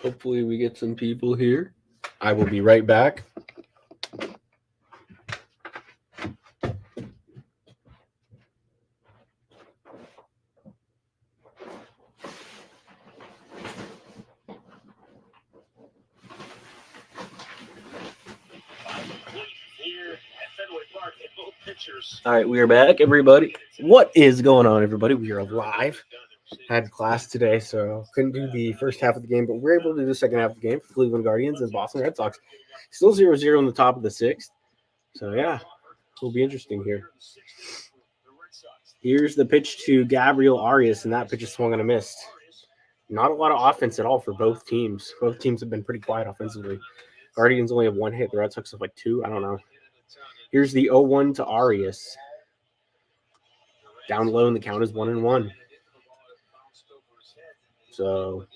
Hopefully we get some people here. I will be right back. All right, we are back, everybody. What is going on, everybody? We are live. Had class today, so couldn't do the first half of the game, but we're able to do the second half of the game for Cleveland Guardians and Boston Red Sox. Still 0-0 in the top of the sixth. So, yeah, it'll be interesting here. Here's the pitch to Gabriel Arias, and that pitch is swung and a miss. Not a lot of offense at all for both teams. Both teams have been pretty quiet offensively. Guardians only have one hit. The Red Sox have like two. I don't know. Here's the 0-1 to Arias. Down low, and the count is 1-1. So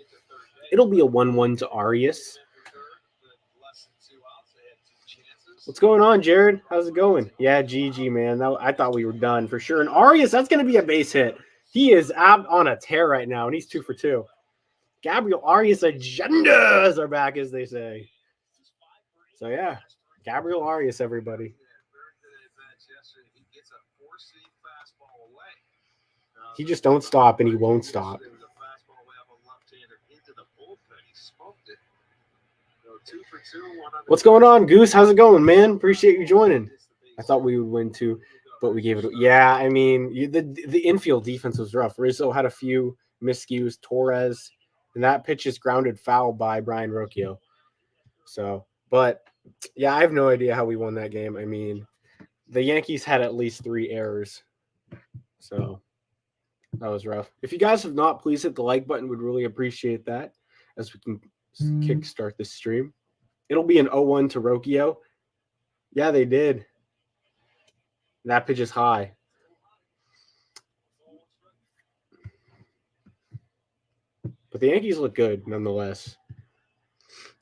it'll be a 1-1 to Arias. What's going on, Jared? How's it going? Yeah, GG, man. I thought we were done for sure. And Arias, that's going to be a base hit. He is on a tear right now, and he's 2 for 2. Gabriel Arias agendas are back, as they say. So, yeah, Gabriel Arias, everybody. He just don't stop, and he won't stop. What's going on, Goose? How's it going, man? Appreciate you joining. I thought we would win too, but we gave it. Yeah, I mean, the infield defense was rough. Rizzo had a few miscues. Torres, and that pitch is grounded foul by Brian Rocchio. So, but yeah, I have no idea how we won that game. I mean, the Yankees had at least 3 errors. So that was rough. If you guys have not, please hit the like button. Would really appreciate that as we can kickstart this stream. It'll be an 0-1 to Rocchio. Yeah, they did. That pitch is high. But the Yankees look good nonetheless.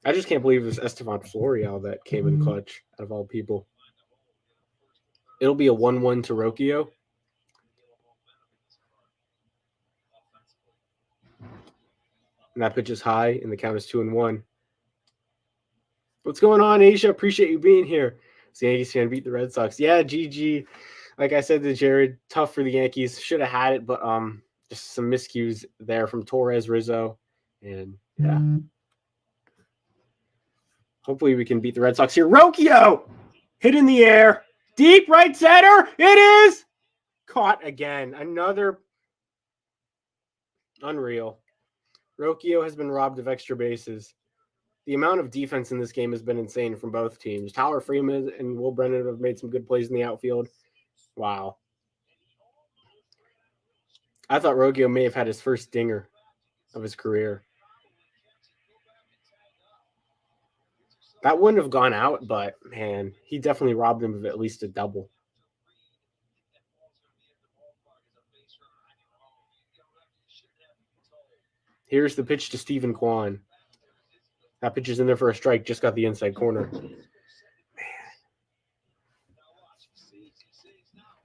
I just can't believe it was Estevan Florial that came in clutch out of all people. It'll be a 1-1 to Rocchio. And that pitch is high, and the count is 2-1. What's going on, Asia? Appreciate you being here. The Yankees fan beat the Red Sox. Yeah, GG. Like I said to Jared, tough for the Yankees. Should have had it, but just some miscues there from Torres, Rizzo, and yeah. Hopefully we can beat the Red Sox here. Rocchio hit in the air. Deep right center. It is caught again. Another unreal. Rocchio has been robbed of extra bases. The amount of defense in this game has been insane from both teams. Tyler Freeman and Will Brennan have made some good plays in the outfield. Wow. I thought Rocchio may have had his first dinger of his career. That wouldn't have gone out, but, man, he definitely robbed him of at least a double. Here's the pitch to Stephen Kwan. That pitch is in there for a strike. Just got the inside corner. Man.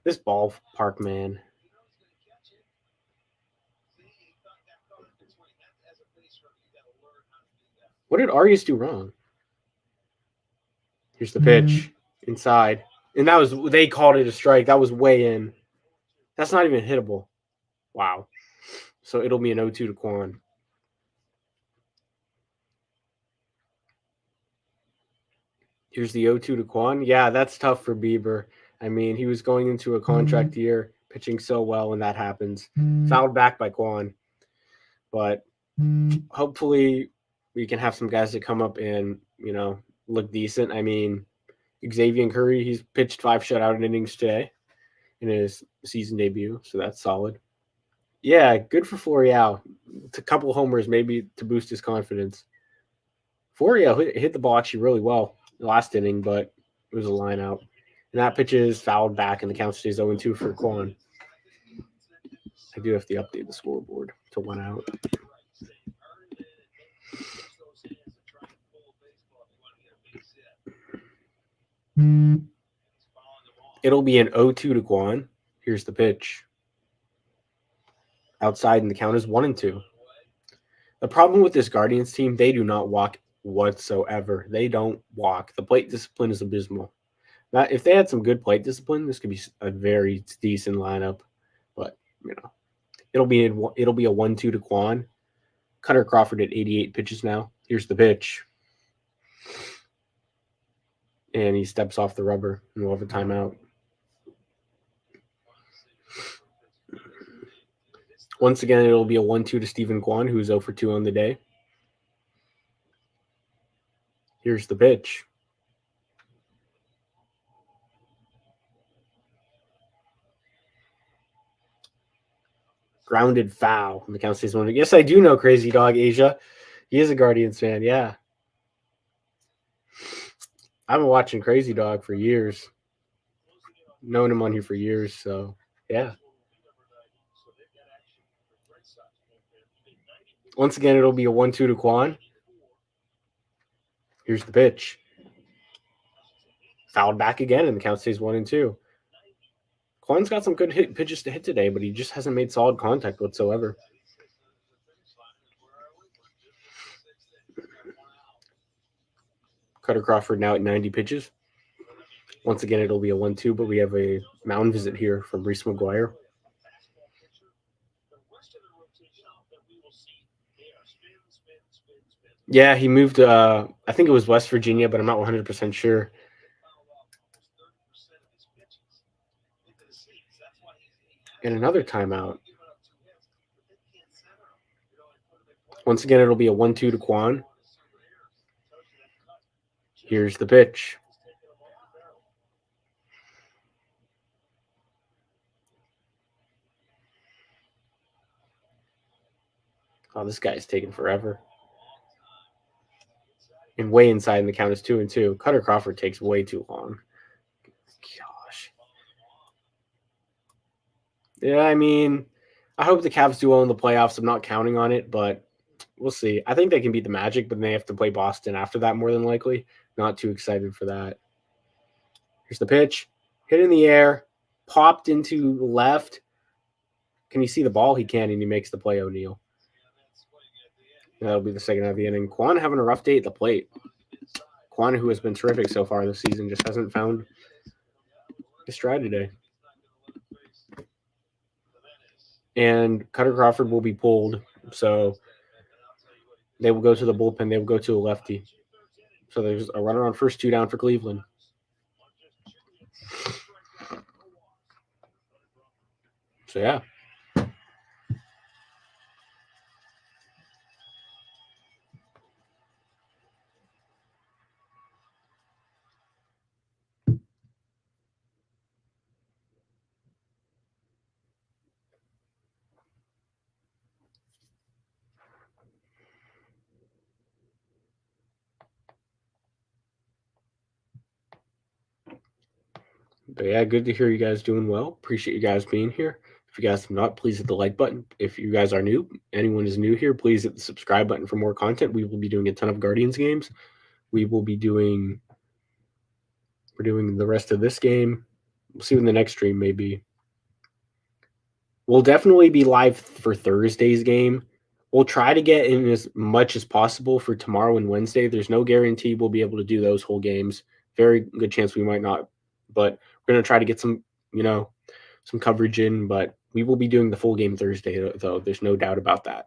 This ballpark, man. What did Arias do wrong? Here's the pitch. Inside. And that was, they called it a strike. That was way in. That's not even hittable. Wow. So it'll be an 0-2 to Kwan. Here's the 0-2 to Kwan. Yeah, that's tough for Bieber. I mean, he was going into a contract year, pitching so well, and that happens. Fouled back by Kwan. But hopefully we can have some guys that come up and, look decent. I mean, Xavier Curry, he's pitched 5 shutout innings today in his season debut, so that's solid. Yeah, good for Florial. It's a couple homers maybe to boost his confidence. Florial hit the ball actually really well last inning, but it was a line out. And that pitch is fouled back, and the count stays 0-2 for Kwan. I do have to update the scoreboard to 1 out. It'll be an 0-2 to Kwan. Here's the pitch. Outside, and the count is 1-2. The problem with this Guardians team, they do not walk whatsoever. They don't walk. The plate discipline is abysmal. Now, if they had some good plate discipline, this could be a very decent lineup. But it'll be a 1-2 to Kwon. Cutter Crawford at 88 pitches now. Here's the pitch, and he steps off the rubber, and we'll have a timeout. Once again, it'll be a 1-2 to Steven Kwan, who's 0 for 2 on the day. Here's the pitch. Grounded foul. And the count stays 1. Yes, I do know Crazy Dog Asia. He is a Guardians fan, yeah. I've been watching Crazy Dog for years. Known him on here for years, so yeah. Once again, it'll be a 1-2 to Kwan. Here's the pitch. Fouled back again, and the count stays 1-2. Kwan's got some good pitches to hit today, but he just hasn't made solid contact whatsoever. Cutter Crawford now at 90 pitches. Once again, it'll be a 1-2, but we have a mound visit here from Reese McGuire. Yeah, he moved, I think it was West Virginia, but I'm not 100% sure. And another timeout. Once again, it'll be a 1-2 to Kwan. Here's the pitch. Oh, this guy's taking forever. And way inside, and the count is 2-2. Cutter Crawford takes way too long. Gosh. Yeah, I mean, I hope the Cavs do well in the playoffs. I'm not counting on it, but we'll see. I think they can beat the Magic, but they have to play Boston after that more than likely. Not too excited for that. Here's the pitch. Hit in the air. Popped into left. Can you see the ball? He can, and he makes the play, O'Neal. That'll be the second half of the inning. Kwan having a rough day at the plate. Kwan, who has been terrific so far this season, just hasn't found his stride today. And Cutter Crawford will be pulled, so they will go to the bullpen. They will go to a lefty. So there's a runner on first, 2 down for Cleveland. So, yeah. But yeah, good to hear you guys doing well. Appreciate you guys being here. If you guys have not, please hit the like button. If you guys are new, anyone is new here, please hit the subscribe button for more content. We will be doing a ton of Guardians games. We're doing the rest of this game. We'll see when the next stream may be. We'll definitely be live for Thursday's game. We'll try to get in as much as possible for tomorrow and Wednesday. There's no guarantee we'll be able to do those whole games. Very good chance we might not, but we're going to try to get some coverage in, but we will be doing the full game Thursday, though. There's no doubt about that.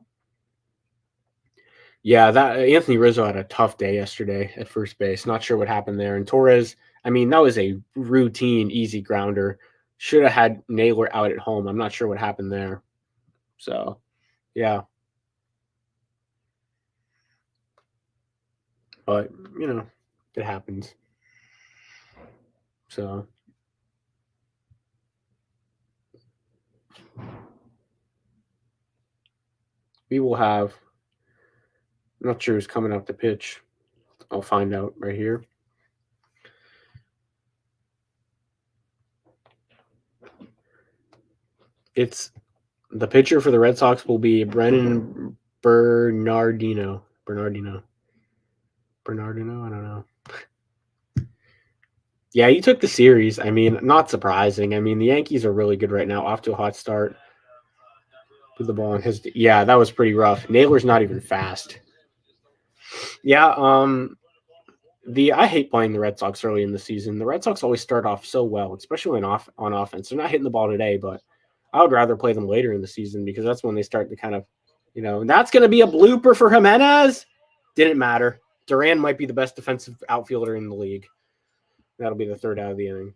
Yeah, that Anthony Rizzo had a tough day yesterday at first base. Not sure what happened there. And Torres, I mean, that was a routine, easy grounder. Should have had Naylor out at home. I'm not sure what happened there. So, yeah. But, it happens. So, we will have, I'm not sure who's coming up to pitch. I'll find out right here. It's the pitcher for the Red Sox will be Brennan Bernardino. I don't know. Yeah, he took the series. I mean, not surprising. I mean, the Yankees are really good right now, off to a hot start. Put the ball in his. Yeah, that was pretty rough. Naylor's not even fast. Yeah, I hate playing the Red Sox early in the season. The Red Sox always start off so well, especially on offense. They're not hitting the ball today, but I would rather play them later in the season because that's when they start to kind of, and that's going to be a blooper for Jimenez. Didn't matter. Duran might be the best defensive outfielder in the league. That'll be the third out of the inning.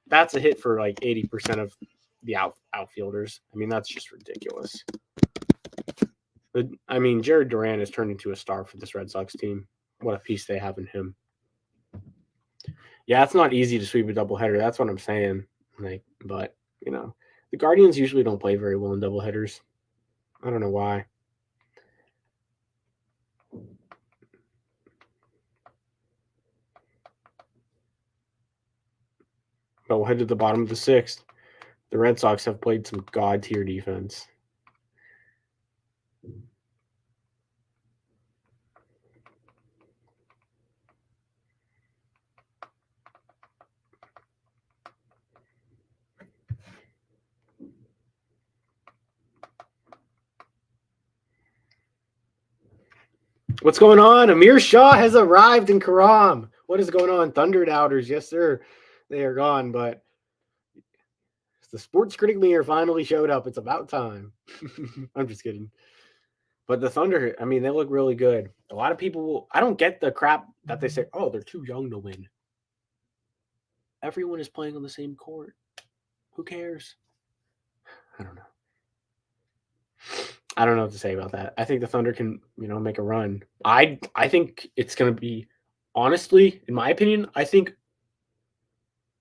That's a hit for like 80% of the outfielders. I mean, that's just ridiculous. But, I mean, Jared Duran has turned into a star for this Red Sox team. What a piece they have in him. Yeah, it's not easy to sweep a doubleheader. That's what I'm saying. But the Guardians usually don't play very well in doubleheaders. I don't know why. But we'll head to the bottom of the sixth. The Red Sox have played some god-tier defense. What's going on? Amir Shah has arrived in Karam. What is going on? Thunder Doubters. Yes, sir. They are gone, but the Sports Critic Mirror finally showed up. It's about time. I'm just kidding. But the Thunder, I mean, they look really good. A lot of people, I don't get the crap that they say, oh, they're too young to win. Everyone is playing on the same court. Who cares? I don't know. I don't know what to say about that. I think the Thunder can, make a run. I think it's going to be, honestly, in my opinion, I think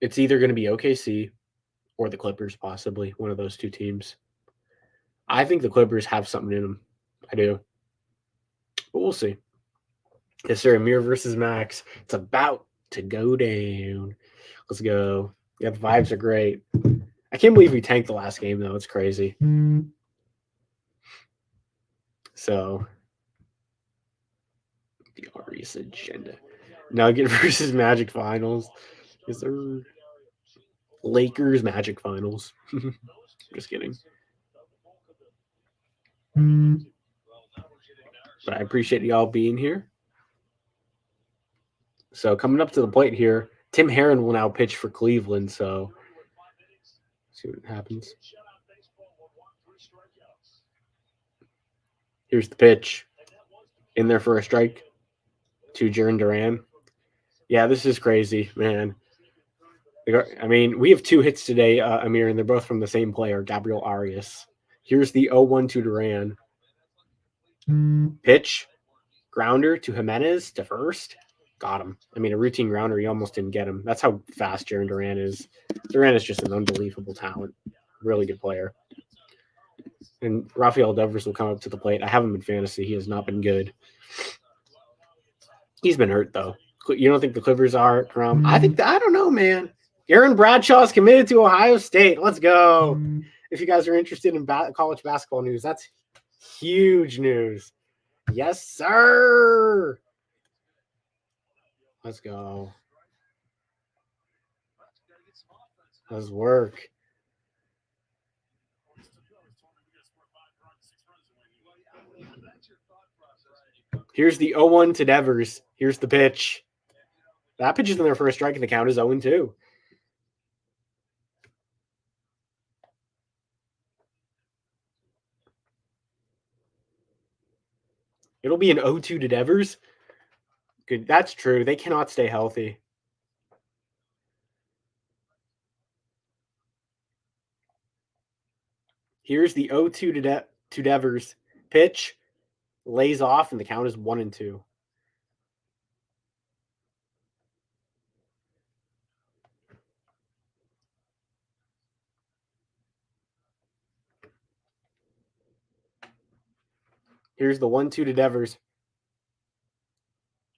it's either going to be OKC or the Clippers, possibly one of those two teams. I think the Clippers have something in them. I do. But we'll see. Yes, sir. Amir versus Max. It's about to go down. Let's go. Yeah, the vibes are great. I can't believe we tanked the last game, though. It's crazy. So, the Arias agenda. Nugget versus Magic Finals. Yes, sir. Lakers Magic Finals. Just kidding. But I appreciate y'all being here. So coming up to the plate here, Tim Herrin will now pitch for Cleveland. So see what happens. Here's the pitch. In there for a strike to Jarren Duran. Yeah, this is crazy, man. I mean, we have 2 hits today, Amir, and they're both from the same player, Gabriel Arias. Here's the 0-1 to Duran. Pitch. Grounder to Jimenez to first. Got him. I mean, a routine grounder, he almost didn't get him. That's how fast Jarren Duran is. Duran is just an unbelievable talent. Really good player. And Rafael Devers will come up to the plate. I have him in fantasy. He has not been good. He's been hurt, though. You don't think the Clippers are, Karam? I don't know, man. Aaron Bradshaw is committed to Ohio State. Let's go. If you guys are interested in college basketball news, that's huge news. Yes, sir. Let's go. Let's work. Here's the 0-1 to Devers. Here's the pitch. That pitch is in there for a strike, and the count is 0-2. It'll be an 0-2 to Devers. Good. That's true. They cannot stay healthy. Here's the 0-2 to Devers. Pitch. Lays off, and the count is 1-2. Here's the 1-2 to Devers.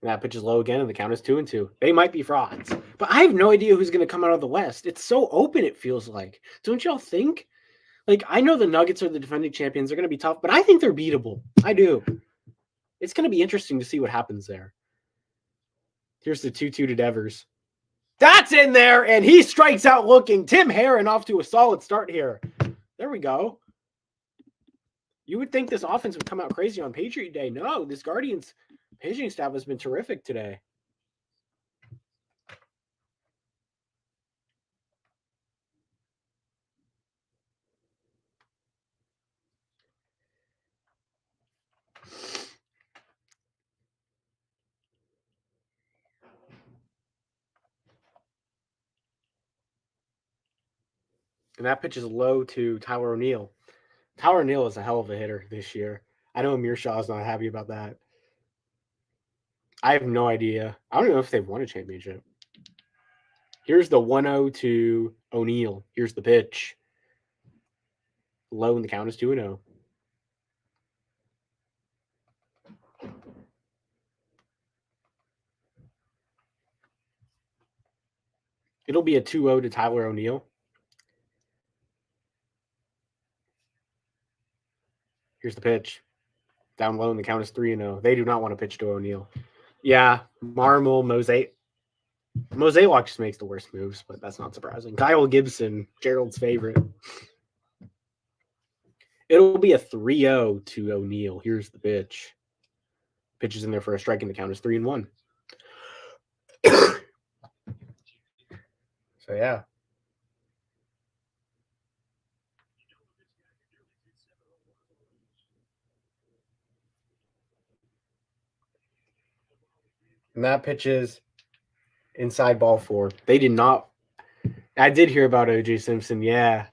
And that pitch is low again, and the count is 2-2. They might be frauds. But I have no idea who's going to come out of the West. It's so open, it feels like. Don't y'all think? Like, I know the Nuggets are the defending champions. They're going to be tough, but I think they're beatable. I do. It's going to be interesting to see what happens there. Here's the 2-2 to Devers. That's in there, and he strikes out looking. Tim Herrin off to a solid start here. There we go. You would think this offense would come out crazy on Patriot Day. No, this Guardians pitching staff has been terrific today. And that pitch is low to Tyler O'Neill. Tyler O'Neill is a hell of a hitter this year. I know Amir Shah is not happy about that. I have no idea. I don't know if they've won a championship. Here's the 1-0 to O'Neill. Here's the pitch. Low, and the count is 2-0. It'll be a 2-0 to Tyler O'Neill. Here's the pitch. Down low, and the count is 3-0. They do not want to pitch to O'Neill. Yeah, Marmol, Mosaic. Mosaic just makes the worst moves, but that's not surprising. Kyle Gibson, Gerald's favorite. It'll be a 3-0 to O'Neill. Here's the pitch. Pitch is in there for a strike, and the count is 3-1. So, yeah. And that pitch is inside ball 4. They did not. I did hear about O.J. Simpson. Yeah.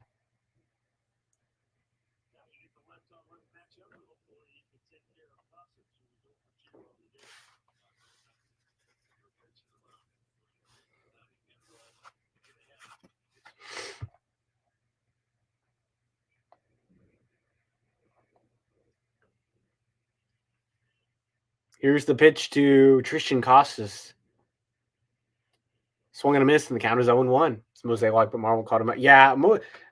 Here's the pitch to Tristan Costas. Swung and a miss, and the count is 0-1. It's Mosaic, but Marmol caught him out. Yeah,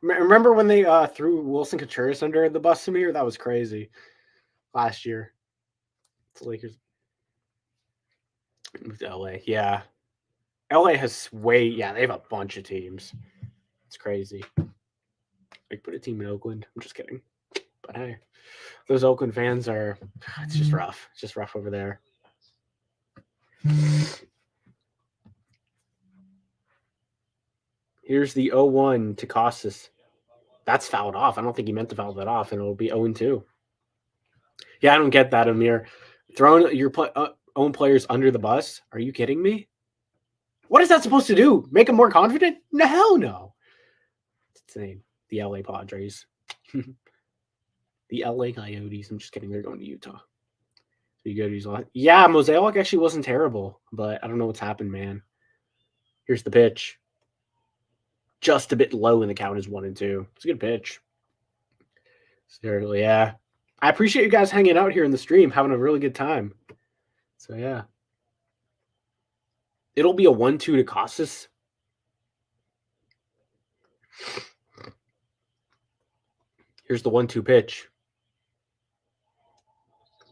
remember when they threw Wilson Contreras under the bus, Samir? That was crazy last year. It's the Lakers moved to LA. Yeah. LA has they have a bunch of teams. It's crazy. Like, put a team in Oakland. I'm just kidding. But hey, those Oakland fans it's just rough. It's just rough over there. Here's the 0-1 to Costas. That's fouled off. I don't think he meant to foul that off, and it'll be 0-2. Yeah, I don't get that, Amir. Throwing your own players under the bus? Are you kidding me? What is that supposed to do? Make them more confident? No, hell no. It's insane. The LA Padres. The LA Coyotes. I'm just kidding. They're going to Utah. So you go to these. Yeah, Mosaic actually wasn't terrible, but I don't know what's happened, man. Here's the pitch. Just a bit low, and the count is 1-2. It's a good pitch. Seriously, yeah. I appreciate you guys hanging out here in the stream, having a really good time. So, yeah. It'll be a 1-2 to Costas. Here's the 1-2 pitch.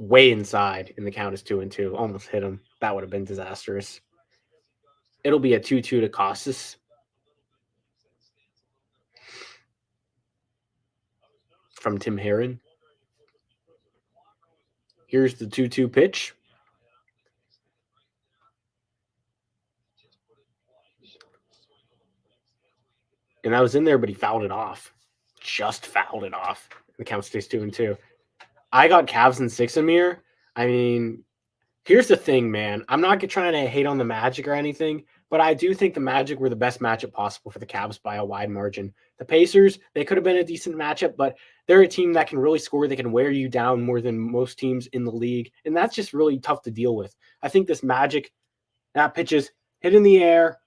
Way inside, and the count is 2-2. Almost hit him. That would have been disastrous. It'll be a 2-2 to Costas. From Tim Herron. Here's the 2-2 pitch. And that was in there, but he fouled it off. Just fouled it off. The count stays 2-2. I got Cavs in 6, Amir. I mean, here's the thing, man. I'm not trying to hate on the Magic or anything, but I do think the Magic were the best matchup possible for the Cavs by a wide margin. The Pacers, they could have been a decent matchup, but they're a team that can really score. They can wear you down more than most teams in the league, and that's just really tough to deal with. I think this Magic, that pitch is hit in the air,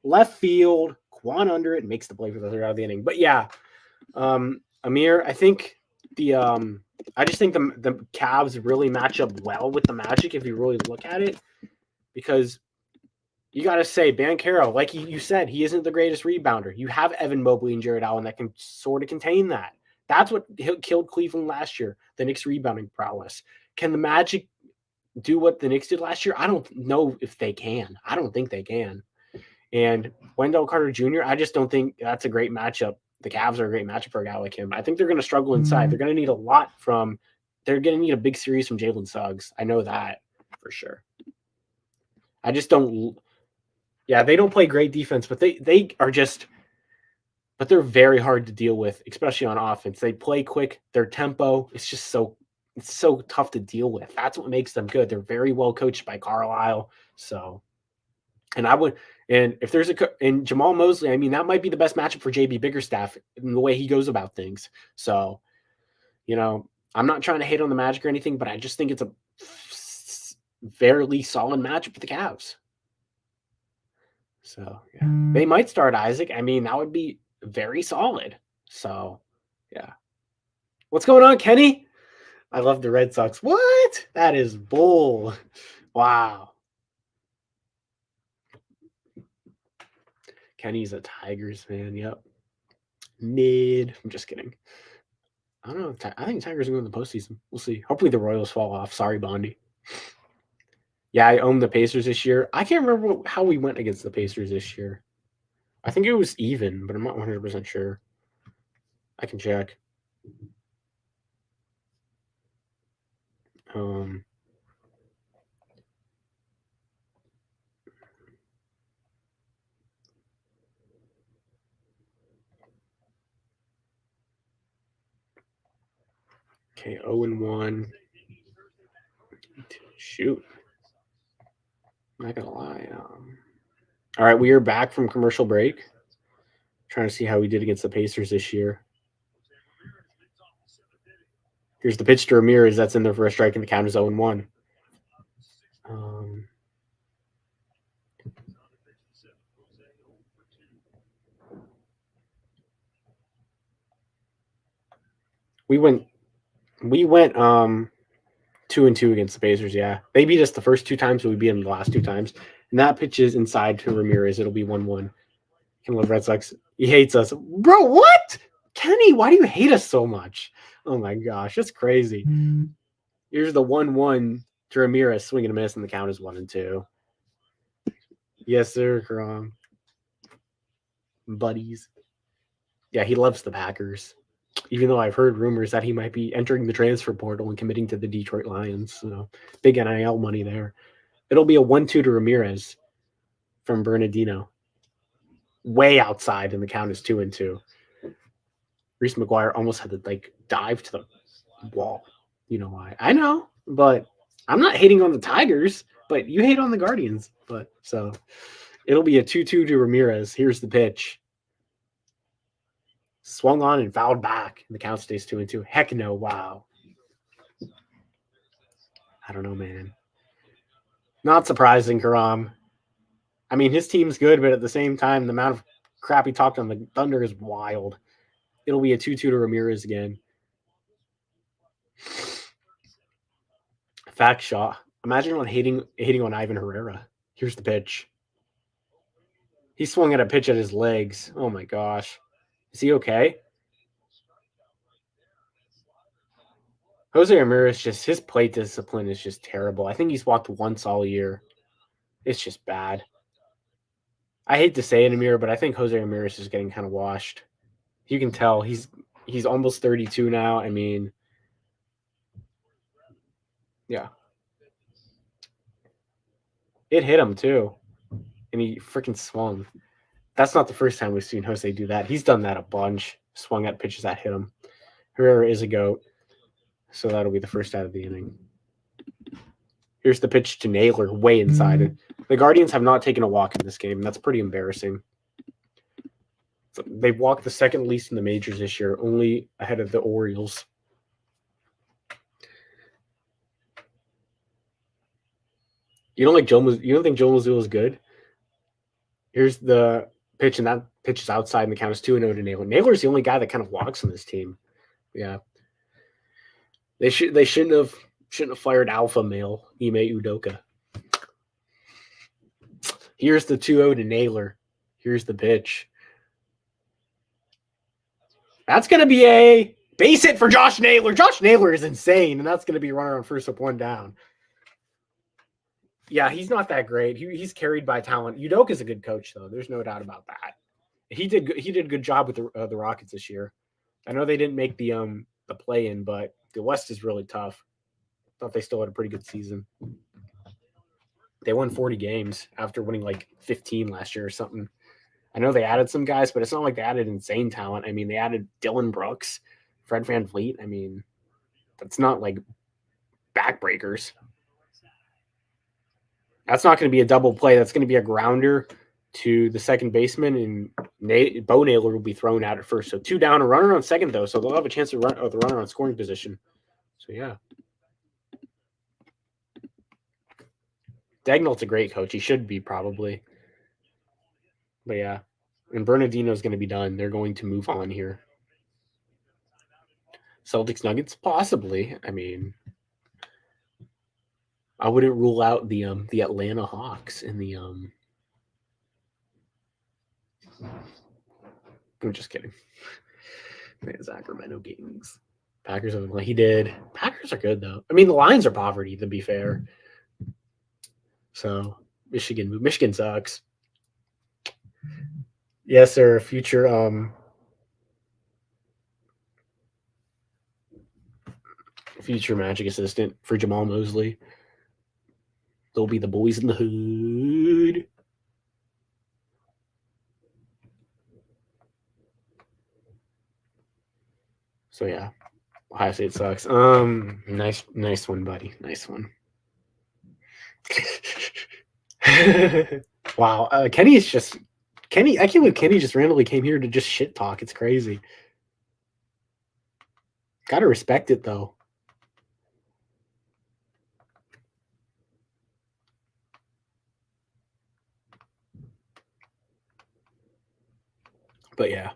left field, Quan under it, makes the play for the third out of the inning. But yeah, Amir, I think I just think the Cavs really match up well with the Magic if you really look at it, because you got to say Banchero, like you said, he isn't the greatest rebounder. You have Evan Mobley and Jared Allen that can sort of contain that. That's what killed Cleveland last year, the Knicks' rebounding prowess. Can the Magic do what the Knicks did last year? I don't know if they can. I don't think they can. And Wendell Carter Jr., I just don't think that's a great matchup the Cavs are a great matchup for a guy like him. I think they're going to struggle inside. They're going to need a lot from – they're going to need a big series from Jalen Suggs. I know that for sure. I just don't – yeah, they don't play great defense, but they are just – but they're very hard to deal with, especially on offense. They play quick. Their tempo is just so – it's so tough to deal with. That's what makes them good. They're very well coached by Carlisle. So – and I would, and if there's and Jamal Mosley, I mean, that might be the best matchup for JB Bickerstaff in the way he goes about things. So, I'm not trying to hate on the Magic or anything, but I just think it's a fairly solid matchup for the Cavs. So, yeah, they might start Isaac. I mean, that would be very solid. So, yeah. What's going on, Kenny? I love the Red Sox. What? That is bull. Wow. Kenny's a Tigers fan. Yep. Mid. I'm just kidding. I don't know. I think Tigers are going to the postseason. We'll see. Hopefully the Royals fall off. Sorry, Bondi. Yeah, I own the Pacers this year. I can't remember how we went against the Pacers this year. I think it was even, but I'm not 100% sure. I can check. Okay, 0-1. Shoot. I'm not gonna lie. All right, we are back from commercial break. Trying to see how we did against the Pacers this year. Here's the pitch to Ramirez. That's in there for a strike, and the count is 0-1. We went 2-2 against the Pacers. Yeah, they beat us the first 2 times, but we beat them the last 2 times. And that pitch is inside to Ramirez. It'll be 1-1. Can love Red Sox. He hates us, bro. What, Kenny? Why do you hate us so much? Oh my gosh, that's crazy. Here's the 1-1 to Ramirez, swing and a miss, and the count is 1-2. Yes, sir, Karam. Buddies. Yeah, he loves the Packers. Even though I've heard rumors that he might be entering the transfer portal and committing to the Detroit Lions. So big NIL money there. It'll be a 1-2 to Ramirez from Bernardino. Way outside, and the count is 2-2. Reese McGuire almost had to dive to the wall. You know why? I know, but I'm not hating on the Tigers, but you hate on the Guardians. But so it'll be a 2-2 to Ramirez. Here's the pitch. Swung on and fouled back, and the count stays 2-2. Heck no, wow. I don't know, man. Not surprising, Karam. I mean, his team's good, but at the same time, the amount of crap he talked on the Thunder is wild. It'll be a 2-2 to Ramirez again. Fact shot. Imagine on hating on Ivan Herrera. Here's the pitch. He swung at a pitch at his legs. Oh my gosh. Is he okay? Jose Ramirez, just his plate discipline is just terrible. I think he's walked once all year. It's just bad. I hate to say it, Amir, but I think Jose Ramirez is getting kind of washed. You can tell he's almost 32 now. I mean, yeah. It hit him too, and he freaking swung. That's not the first time we've seen Jose do that. He's done that a bunch. Swung at pitches that hit him. Herrera is a GOAT, so that'll be the first out of the inning. Here's the pitch to Naylor, way inside it. The Guardians have not taken a walk in this game. That's pretty embarrassing. So they've walked the second least in the majors this year, only ahead of the Orioles. You don't think Joe Mazzulla is good? Here's the pitch, and that pitch is outside, and the count is 2-0 to Naylor. Naylor's the only guy that kind of walks on this team. Yeah. They shouldn't have fired alpha male Ime Udoka. Here's the 2-0 to Naylor. Here's the pitch. That's going to be a base hit for Josh Naylor. Josh Naylor is insane, and that's going to be a runner on first with 1 down. Yeah, he's not that great. He's carried by talent. Udoka's a good coach, though. There's no doubt about that. He did a good job with the Rockets this year. I know they didn't make the play in, but the West is really tough. Thought they still had a pretty good season. They won 40 games after winning like 15 last year or something. I know they added some guys, but it's not like they added insane talent. I mean, they added Dylan Brooks, Fred VanVleet. I mean, that's not like backbreakers. That's not going to be a double play. That's going to be a grounder to the second baseman, and Bo Naylor will be thrown out at first. So 2 down, a runner on second, though. So they'll have a chance to run the runner on scoring position. So, yeah. Dagnall's a great coach. He should be, probably. But, yeah. And Bernardino's going to be done. They're going to move on here. Celtics Nuggets, possibly. I mean, I wouldn't rule out the Atlanta Hawks in the I'm just kidding. The Sacramento Kings. Packers have he did. Packers are good though. I mean, the Lions are poverty, to be fair. So Michigan sucks. Yes, sir. Future Magic assistant for Jamal Mosley. They'll be the boys in the hood. So yeah, Ohio State sucks. Nice one, buddy. Nice one. Wow, Kenny's just Kenny. I can't believe Kenny just randomly came here to just shit talk. It's crazy. Gotta respect it though. But yeah.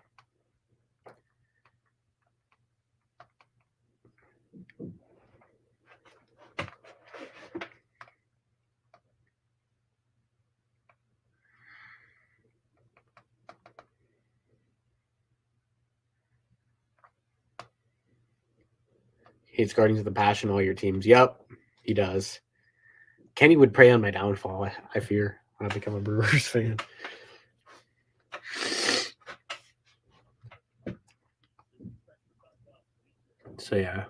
Hates Guardians of the Passion, all your teams. Yep, he does. Kenny would prey on my downfall, I fear, when I become a Brewers fan. So yeah.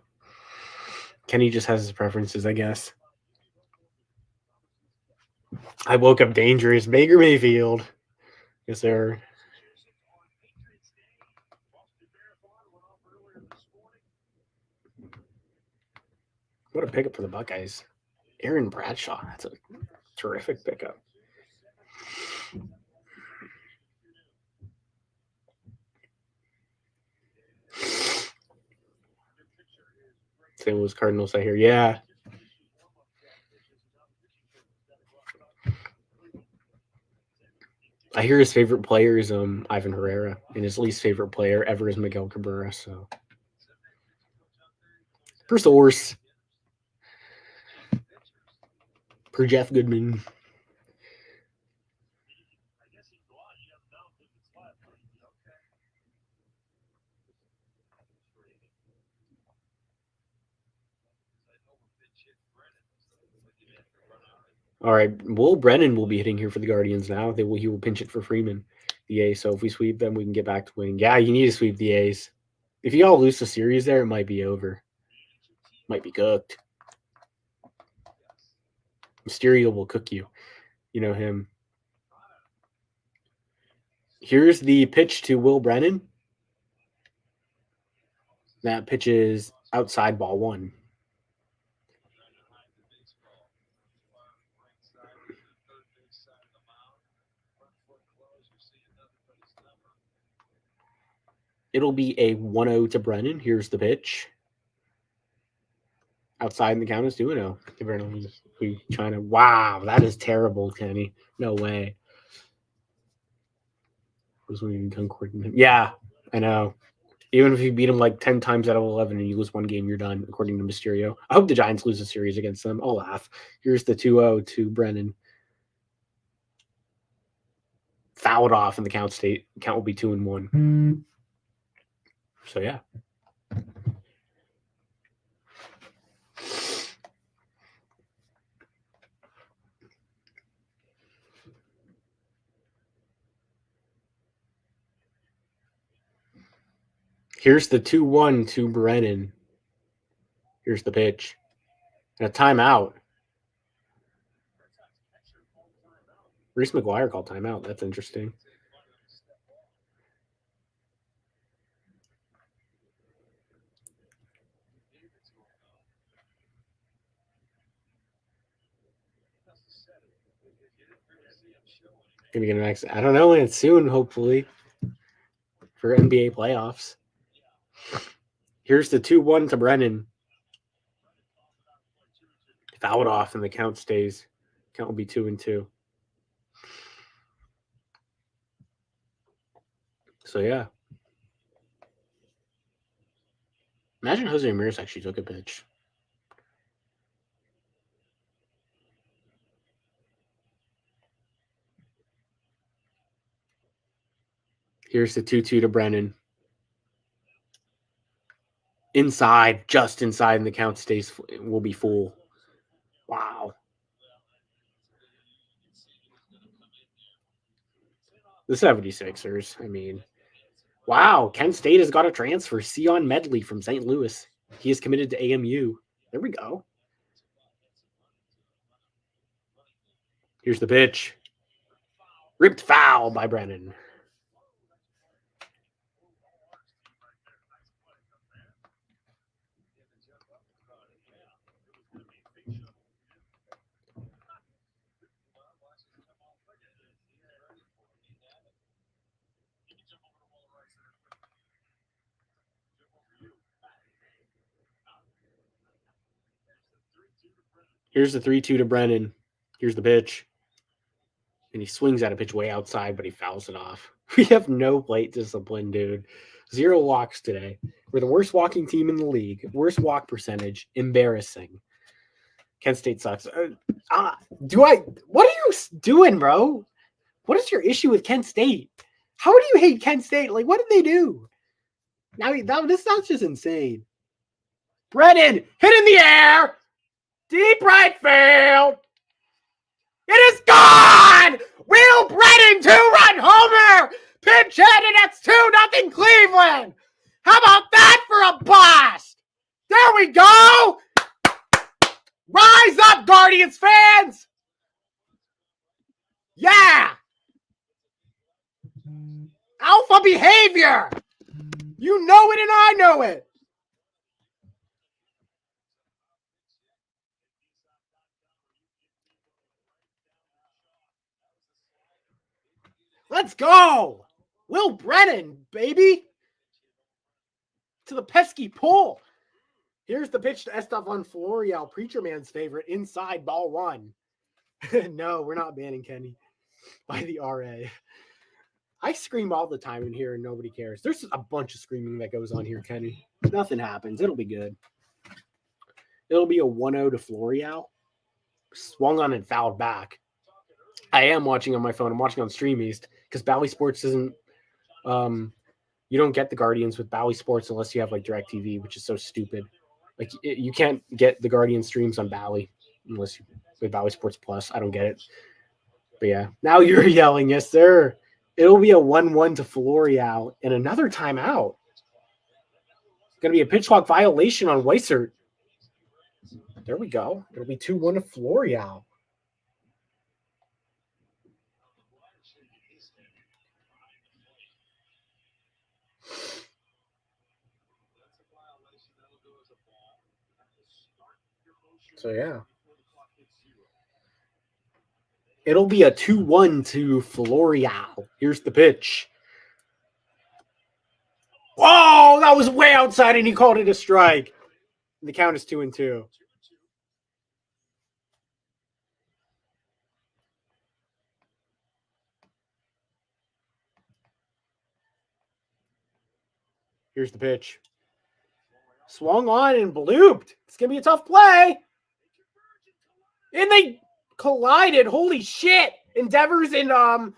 Kenny just has his preferences, I guess. I woke up dangerous. Baker Mayfield. Yes, sir. What a pickup for the Buckeyes. Aaron Bradshaw. That's a terrific pickup. St. Louis Cardinals, I hear. Yeah. I hear his favorite player is Ivan Herrera, and his least favorite player ever is Miguel Cabrera. So, per source, per Jeff Goodman. All right, Will Brennan will be hitting here for the Guardians now. He will pinch it for Freeman, the A's. So if we sweep them, we can get back to winning. Yeah, you need to sweep the A's. If you all lose the series there, it might be over. Might be cooked. Mysterio will cook you. You know him. Here's the pitch to Will Brennan. That pitch is outside, ball 1. It'll be a 1-0 to Brennan. Here's the pitch. Outside, and the count is 2-0. We trying to. Wow, that is terrible, Kenny. No way. Was when Concord. Yeah, I know. Even if you beat them like 10 times out of 11 and you lose one game, you're done, according to Mysterio. I hope the Giants lose a series against them. I'll laugh. Here's the 2-0 to Brennan. Fouled off, and the count will be 2-1. So, yeah. Here's the 2-1 to Brennan. Here's the pitch. And a timeout. Reese McGuire called timeout. That's interesting. Gonna get an next. I don't know when it's soon, hopefully, for NBA playoffs. Here's the 2-1 to Brennan. Fouled off and the count stays. Count will be 2-2. So yeah. Imagine Jose Ramirez actually took a pitch. Here's the 2-2 to Brennan. Inside, just inside, and the count stays will be full. Wow. The 76ers, I mean, wow. Kent State has got a transfer. Sion Medley from St. Louis. He is committed to AMU. There we go. Here's the pitch. Ripped foul by Brennan. Here's the 3-2 to Brennan. Here's the pitch. And he swings at a pitch way outside, but he fouls it off. We have no plate discipline, dude. 0 walks today. We're the worst walking team in the league. Worst walk percentage. Embarrassing. Kent State sucks. What are you doing, bro? What is your issue with Kent State? How do you hate Kent State? Like, what did they do? Now, this sounds just insane. Brennan, hit in the air. Deep right field. It is gone! Will Brennan, 2-run homer! Pinch hit, and it's 2-0 Cleveland! How about that for a bust? There we go! Rise up, Guardians fans! Yeah! Alpha behavior! You know it and I know it! Let's go! Will Brennan, baby! To the pesky pull. Here's the pitch to Estevan Florial, Preacher Man's favorite, inside ball 1. No, we're not banning Kenny by the RA. I scream all the time in here and nobody cares. There's a bunch of screaming that goes on here, Kenny. Nothing happens. It'll be good. It'll be a 1-0 to Florial. Swung on and fouled back. I am watching on my phone. I'm watching on Stream East because Bally Sports doesn't you don't get the Guardians with Bally Sports unless you have like DirecTV, which is so stupid. Like you can't get the Guardian streams on Bally unless you with Bally Sports Plus. I don't get it. But yeah, now you're yelling, yes, sir. It'll be a 1-1 to Florial and another timeout. It's going to be a pitch clock violation on Weissert. There we go. It'll be 2-1 to Florial. So, yeah. It'll be a 2-1 to Florial. Here's the pitch. Whoa, that was way outside, and he called it a strike. The count is 2-2. Here's the pitch. Swung on and blooped. It's going to be a tough play. And they collided. Holy shit. And Devers and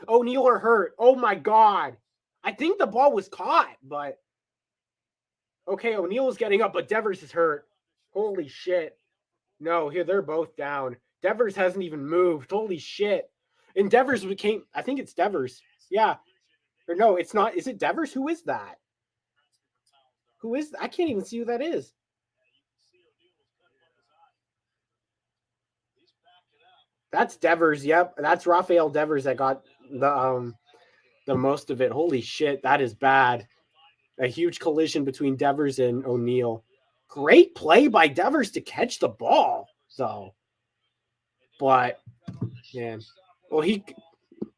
O'Neill are hurt. Oh, my God. I think the ball was caught, but... Okay, O'Neill is getting up, but Devers is hurt. Holy shit. No, here they're both down. Devers hasn't even moved. Holy shit. And Devers became... I think it's Devers. Yeah. Or no, it's not. Is it Devers? Who is that? Who is I can't even see who that is. That's Devers. Yep, that's Rafael Devers that got the most of it. Holy shit, that is bad. A huge collision between Devers and O'Neal. Great play by Devers to catch the ball, though. But man, well, he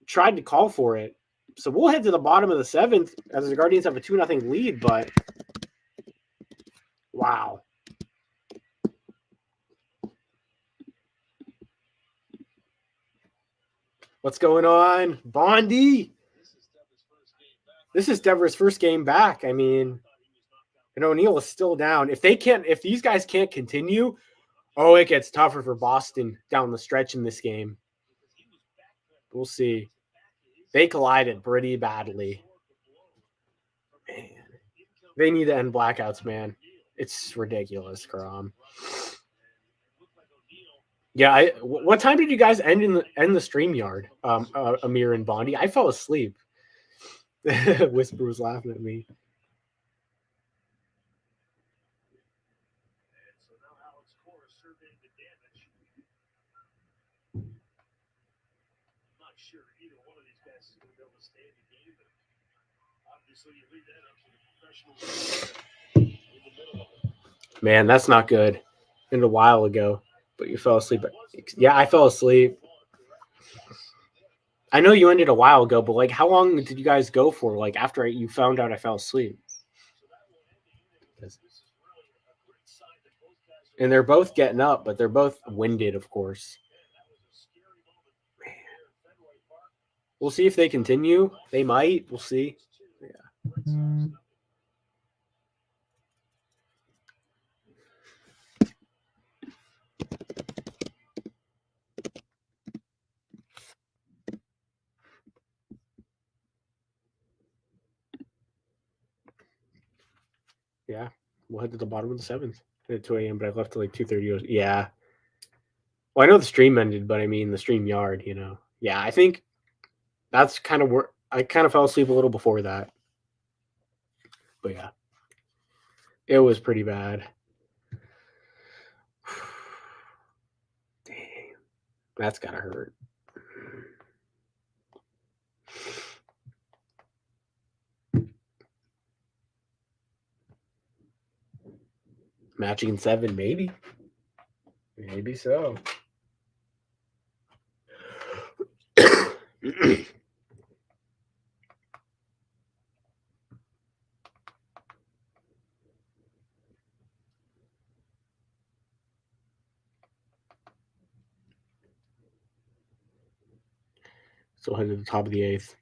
tried to call for it. So we'll head to the bottom of the seventh as the Guardians have a 2-0 lead. But wow. What's going on? Bondy. This is Devers' first game back. I mean, and O'Neal is still down. If these guys can't continue, it gets tougher for Boston down the stretch in this game. We'll see. They collided pretty badly. Man, they need to end blackouts, man. It's ridiculous, Karam. Yeah, what time did you guys end the StreamYard, Amir and Bondy? I fell asleep. Whisper was laughing at me. Man, that's not good. In a while ago, but you fell asleep. Yeah, I fell asleep. I know you ended a while ago, but like, how long did you guys go for? Like after you found out I fell asleep. And they're both getting up, but they're both winded, of course. Man. We'll see if they continue. They might. We'll see. Yeah. Yeah. We'll head to the bottom of the seventh at 2 a.m., but I left at like 2:30. Yeah. Well, I know the stream ended, but I mean the StreamYard, Yeah, I think that's kind of where I kind of fell asleep a little before that. But yeah. It was pretty bad. Dang. That's gotta hurt. Matching in 7, maybe. Maybe so. So head to the top of the 8th.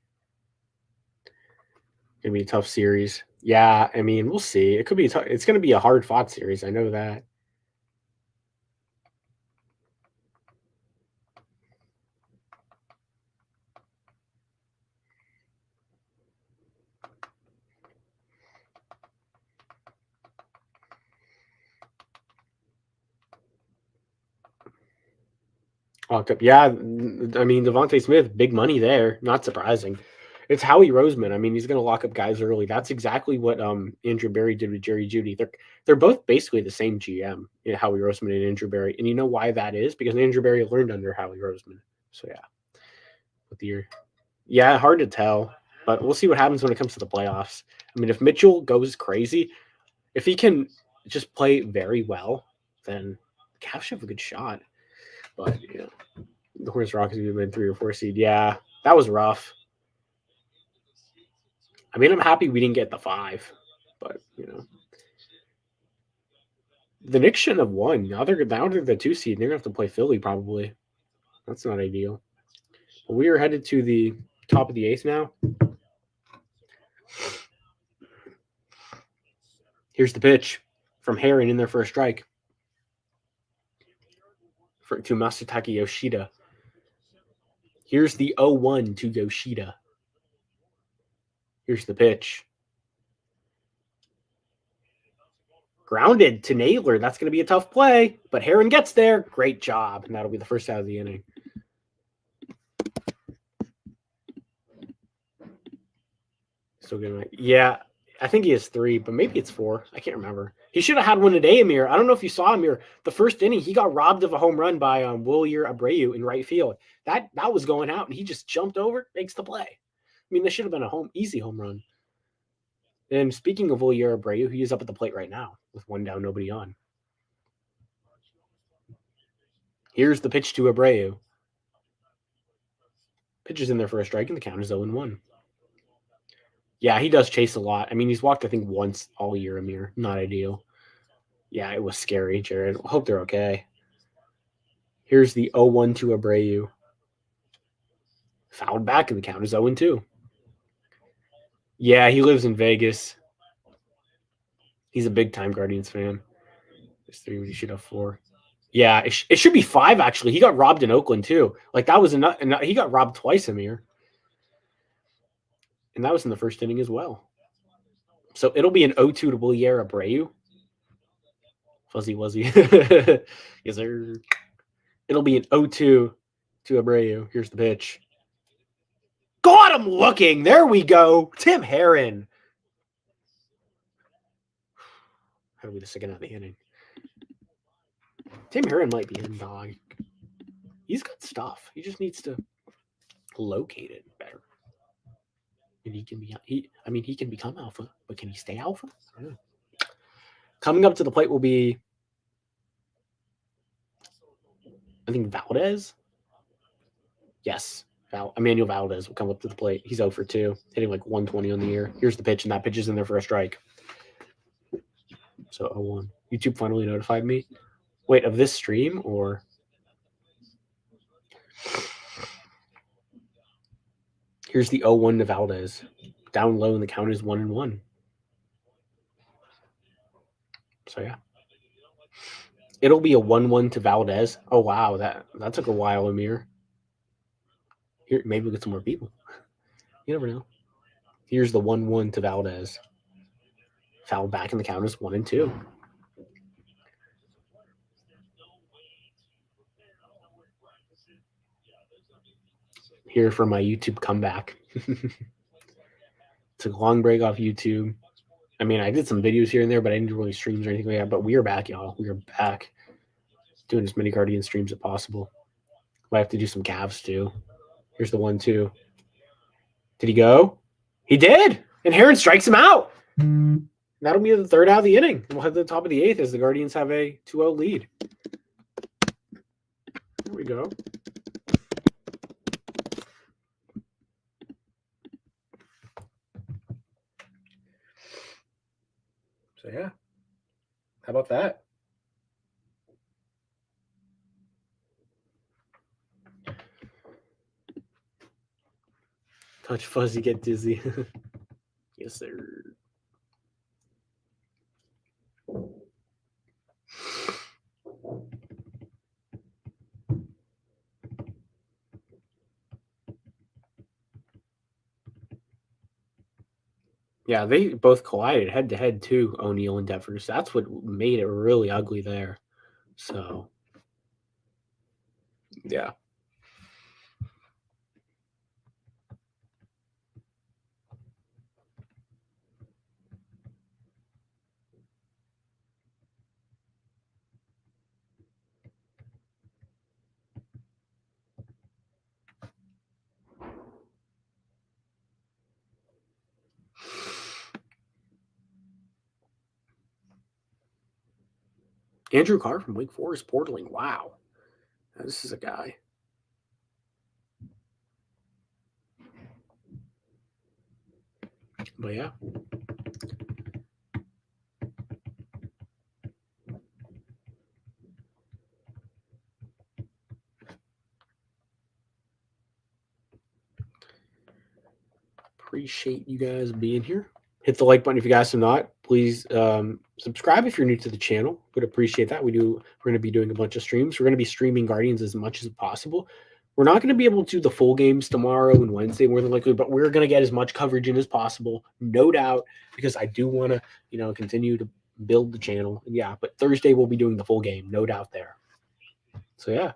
Gonna be a tough series. Yeah, I mean, we'll see. It could be tough. It's gonna be a hard fought series. I know that. Yeah, I mean Devontae Smith, big money there. Not surprising. It's Howie Roseman. I mean, he's going to lock up guys early. That's exactly what Andrew Berry did with Jerry Jeudy. They're both basically the same GM, Howie Roseman and Andrew Berry. And you know why that is? Because Andrew Berry learned under Howie Roseman. So yeah, with the year, yeah, hard to tell, but we'll see what happens when it comes to the playoffs. I mean, if Mitchell goes crazy, if he can just play very well, then the Cavs should have a good shot. But the Hornets Rockets have been 3 or 4 seed. Yeah, that was rough. I mean, I'm happy we didn't get the 5, but the Knicks shouldn't have won. Now they're the 2 seed. They're gonna have to play Philly probably. That's not ideal. But we are headed to the top of the 8th now. Here's the pitch from Heron in there for a strike. To Masataka Yoshida. Here's the 0-1 to Yoshida. Here's the pitch. Grounded to Naylor. That's going to be a tough play, but Heron gets there. Great job. And that'll be the first out of the inning. Still good. Yeah. I think he has 3, but maybe it's 4. I can't remember. He should have had one today, Amir. I don't know if you saw Amir. The first inning, he got robbed of a home run by Wilyer Abreu in right field. That was going out, and he just jumped over, makes the play. I mean, this should have been a easy home run. And speaking of Wilyer Abreu, he is up at the plate right now with 1 down, nobody on. Here's the pitch to Abreu. Pitch is in there for a strike, and the count is 0-1. Yeah, he does chase a lot. I mean, he's walked, I think, once all year, Amir. Not ideal. Yeah, it was scary, Jared. Hope they're okay. Here's the 0-1 to Abreu. Fouled back, and the count is 0-2. Yeah, he lives in Vegas. He's a big-time Guardians fan. There's 3, he should have 4. Yeah, it should be 5, actually. He got robbed in Oakland, too. Like, that was enough. He got robbed twice, Amir. And that was in the first inning as well. So it'll be an 0-2 to Wilyer Abreu. Fuzzy Wuzzy. Yes, sir. It'll be an 0-2 to Abreu. Here's the pitch. Got him looking. There we go. Tim Herrin. That'll be the second out of the inning. Tim Herrin might be in, dog. He's got stuff. He just needs to locate it better. And he can become alpha, but can he stay alpha? I don't know. Coming up to the plate will be, I think, Valdez. Yes, Emmanuel Valdez will come up to the plate. He's 0 for 2, hitting like 120 on the year. Here's the pitch, and that pitch is in there for a strike. So 0-1. YouTube finally notified me. Wait, of this stream or? Here's the 0-1 to Valdez. Down low, and the count is 1-1. So, yeah. It'll be a 1-1 to Valdez. Oh, wow. That took a while, Amir. Here, maybe we'll get some more people. You never know. Here's the 1-1 to Valdez. Foul back, and the count is 1-2. Here for my YouTube comeback. Took a long break off YouTube. I mean, I did some videos here and there, but I didn't do really streams or anything like that. But we are back, y'all. We are back doing as many Guardian streams as possible. Might have to do some Cavs, too. Here's the 1-2. Did he go? He did! And Herrin strikes him out. That'll be the 3rd out of the inning. We'll head to the top of the 8th as the Guardians have a 2-0 lead. There we go. So, yeah. How about that? Touch fuzzy, get dizzy. Yes, sir. Yeah, they both collided head-to-head, too, O'Neill and Devers. That's what made it really ugly there. So, yeah. Andrew Carr from Wake Forest portaling. Wow. Now, this is a guy. But yeah. Appreciate you guys being here. Hit the like button if you guys have not. Please subscribe if you're new to the channel. Would appreciate that. We're going to be doing a bunch of streams. We're going to be streaming Guardians as much as possible. We're not going to be able to do the full games tomorrow and Wednesday more than likely, but we're going to get as much coverage in as possible, no doubt, because I do want to, continue to build the channel. Yeah, but Thursday we'll be doing the full game, no doubt there. So yeah.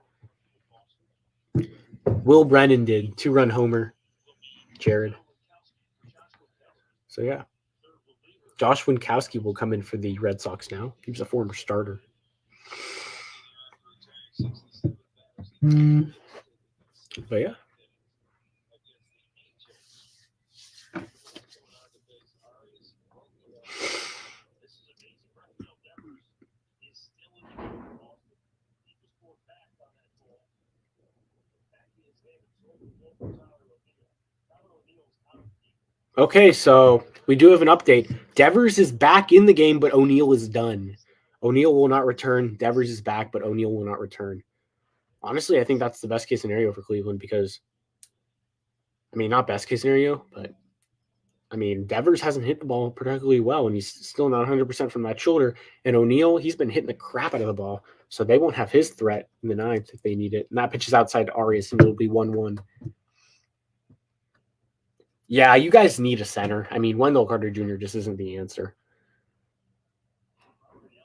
Will Brennan did 2-run homer. Jared. So yeah. Josh Winkowski will come in for the Red Sox now. He was a former starter. But yeah. Okay, so we do have an update. Devers is back in the game, but O'Neill is done. O'Neill will not return. Devers is back, but O'Neill will not return. Honestly, I think that's the best case scenario for Cleveland because, I mean, not best case scenario, but I mean, Devers hasn't hit the ball particularly well, and he's still not 100% from that shoulder. And O'Neill, he's been hitting the crap out of the ball, so they won't have his threat in the ninth if they need it. And that pitch is outside to Arias, and it'll be 1-1. Yeah, you guys need a center. I mean, Wendell Carter Jr. just isn't the answer.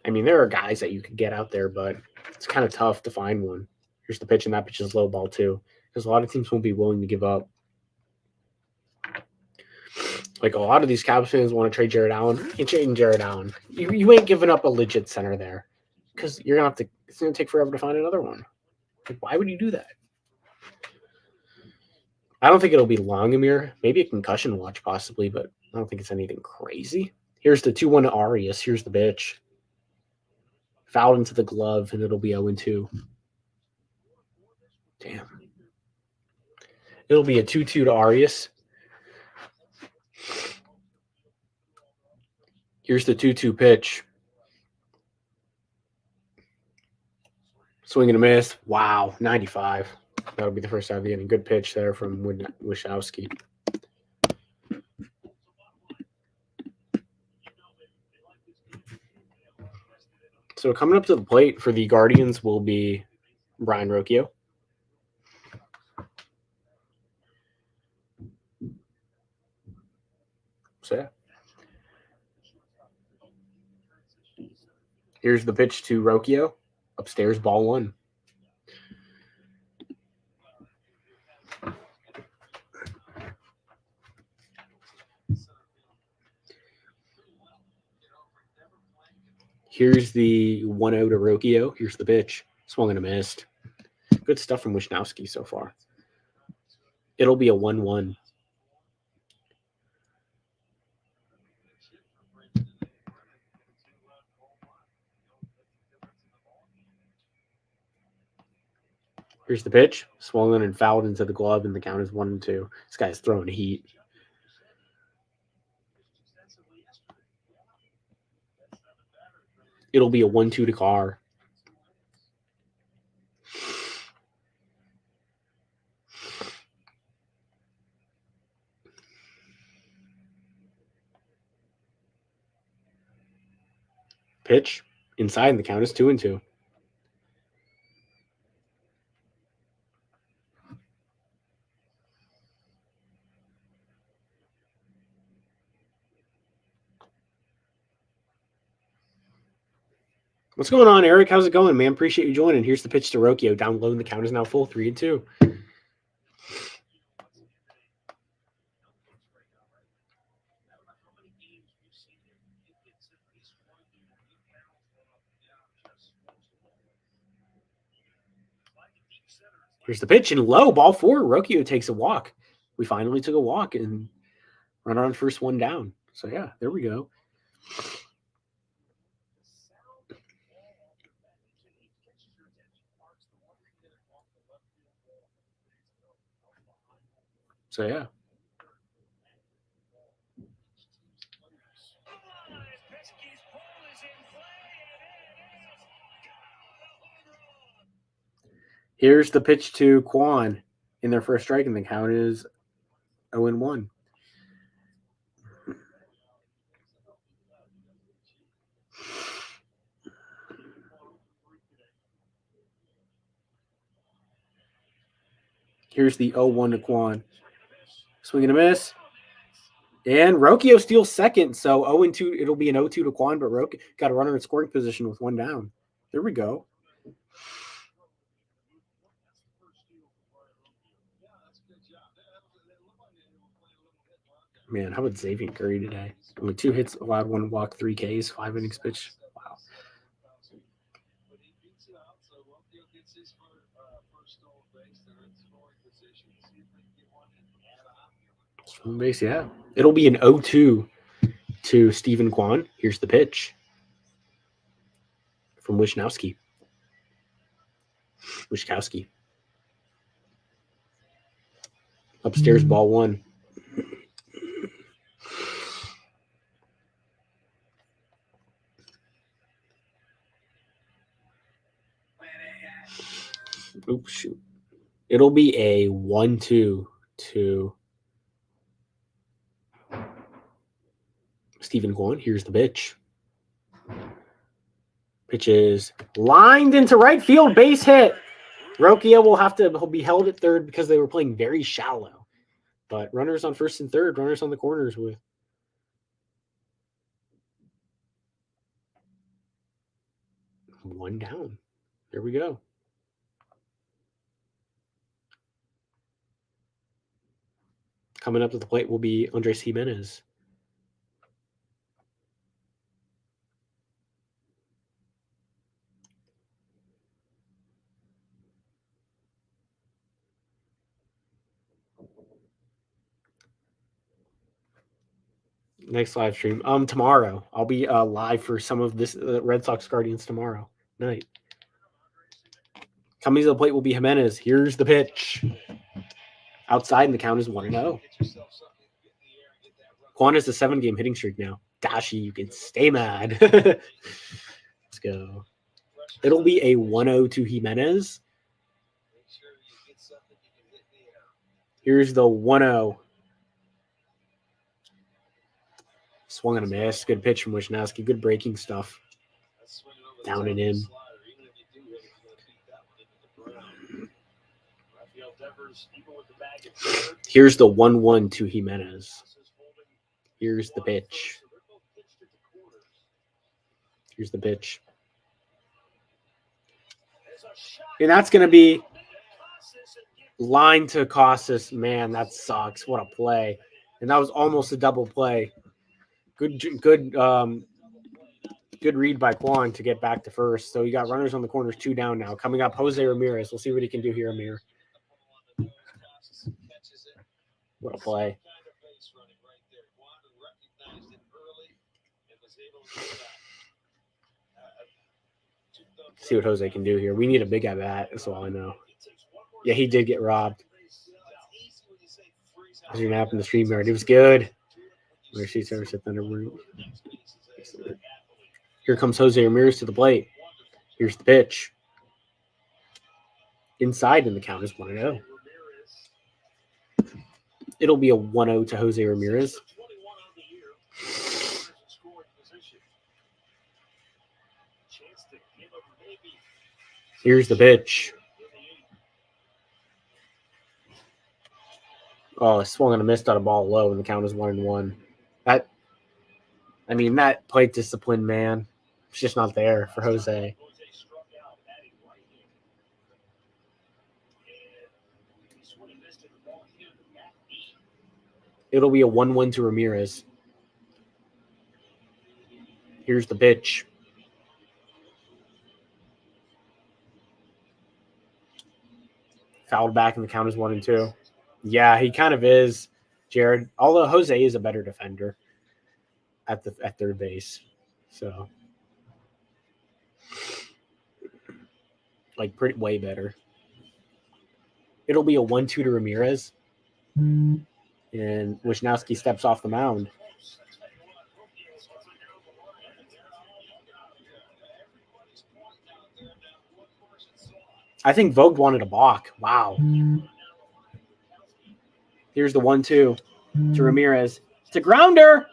I mean, there are guys that you could get out there, but it's kind of tough to find one. Here's the pitch, and that pitch is low ball too, because a lot of teams won't be willing to give up. Like a lot of these Cavs fans want to trade Jared Allen. You're trading Jared Allen. You ain't giving up a legit center there, because you're gonna have to. It's gonna take forever to find another one. Like, why would you do that? I don't think it'll be Longomir. Maybe a concussion watch possibly, but I don't think it's anything crazy. Here's the 2-1 to Arias. Here's the pitch. Fouled into the glove, and it'll be 0-2. Damn. It'll be a 2-2 to Arias. Here's the 2-2 pitch. Swing and a miss. Wow, 95. That'll be the first out of the inning. Good pitch there from Winkowski. So coming up to the plate for the Guardians will be Brian Rocchio. So yeah. Here's the pitch to Rocchio. Upstairs, ball 1. Here's the 1-0 to Rocchio. Here's the pitch. Swung and a missed. Good stuff from Wisnowski so far. It'll be a 1-1. Here's the pitch. Swung and fouled into the glove, and the count is 1-2. This guy's throwing heat. It'll be a 1-2 to Carr. Pitch inside, and the count is 2-2. What's going on, Eric? How's it going, man? Appreciate you joining. Here's the pitch to Rocchio. Down low, and the count is now full, 3-2. Here's the pitch, and low, ball 4. Rocchio takes a walk. We finally took a walk and run on first one down. So yeah, there we go. So yeah. Here's the pitch to Kwan in their first strike, and the count is 0-1. Here's the 0-1 to Kwan. Swing and a miss. And Rocchio steals second, so 0-2. It'll be an 0-2 to Kwan, but Rocchio got a runner in scoring position with 1 down. There we go. Man, how about Xavier Curry today? Only 2 hits allowed, 1 walk, 3 Ks, 5 innings pitched. Wow. Swing base, yeah. It'll be an 0-2 to Stephen Kwan. Here's the pitch from Wisnowski. Upstairs, ball 1. Oops, shoot. It'll be a 1-2 to Stephen Kwan. Here's the pitch. Pitch is lined into right field, base hit. Rokia will be held at third because they were playing very shallow. But runners on first and third, runners on the corners with 1 down. There we go. Coming up to the plate will be Andres Jimenez. Next live stream. Tomorrow. I'll be live for some of this Red Sox Guardians tomorrow night. Coming to the plate will be Jimenez. Here's the pitch. Outside, and the count is 1-0. Kwan is a 7-game hitting streak now. Dashi, you can stay mad. Let's go. It'll be a 1-0 to Jimenez. Here's the 1-0. Swung and a miss. Good pitch from Wisnowski. Good breaking stuff. Down and in. Here's the 1-1 to Jimenez. Here's the pitch. Here's the pitch. And that's going to be line to Casas. Man, that sucks. What a play. And that was almost a double play. Good read by Kwan to get back to first. So you got runners on the corners, 2 down now. Coming up, Jose Ramirez. We'll see what he can do here, Amir. What a play. See what Jose can do here. We need a big at bat. That's all I know. Yeah, he did get robbed. As you're napping the stream yard. It was good. Mercy service at Thunderbird. Here comes Jose Ramirez to the plate. Here's the pitch. Inside, and the count is 1-0. It'll be a 1-0 to Jose Ramirez. Here's the pitch. Oh, swung and a missed on a ball low, and the count is 1-1. That plate discipline, man, it's just not there for Jose. It'll be a 1-1 to Ramirez. Here's the pitch. Fouled back, and the count is 1-2. Yeah, he kind of is, Jared. Although Jose is a better defender at third base, so way better. It'll be a 1-2 to Ramirez, and Wisnowski steps off the mound. I think Vogt wanted a balk. Wow. Here's the 1-2 to Ramirez. It's a grounder.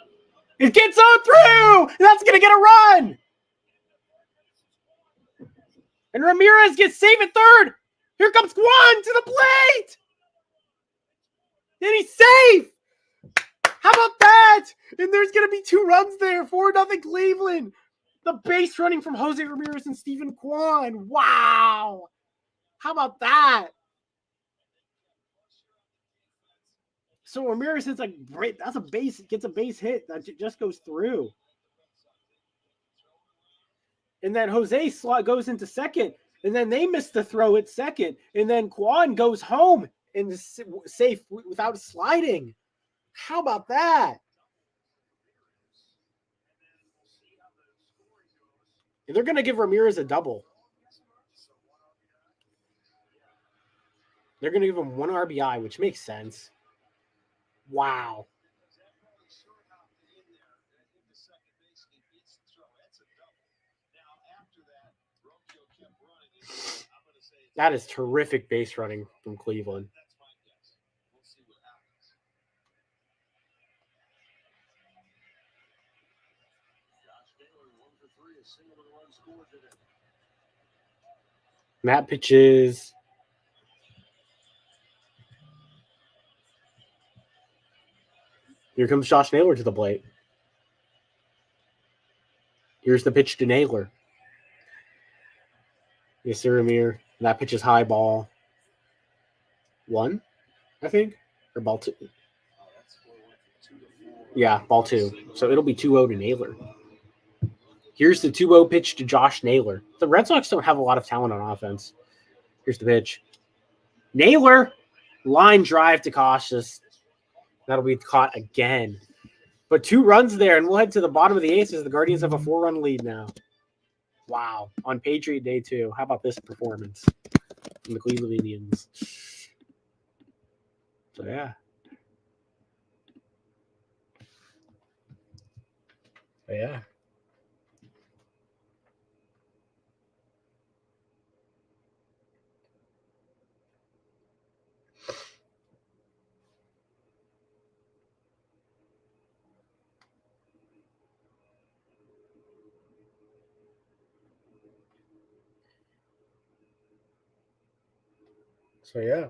It gets on through. That's going to get a run. And Ramirez gets safe at third. Here comes Kwan to the plate. And he's safe. How about that? And there's going to be 2 runs there. 4-0 Cleveland. The base running from Jose Ramirez and Stephen Kwan. Wow. How about that? So Ramirez is like, that's a base, gets a base hit that just goes through. And then Jose goes into second, and then they miss the throw at second, and then Kwan goes home and is safe without sliding. How about that? They're going to give Ramirez a double. They're going to give him 1 RBI, which makes sense. Wow. That is terrific base running from Cleveland. Matt pitches. Here comes Josh Naylor to the plate. Here's the pitch to Naylor. Yes, sir, Amir. That pitch is high, ball 1, I think, or ball 2. Yeah, ball 2. So it'll be 2-0 to Naylor. Here's the 2-0 pitch to Josh Naylor. The Red Sox don't have a lot of talent on offense. Here's the pitch. Naylor, line drive to Cautious. That'll be caught again. But 2 runs there, and we'll head to the bottom of the 8th as the Guardians have a 4-run lead now. Wow. On Patriot Day, too. How about this performance from the Cleveland Indians? So, yeah. Yeah. So, yeah.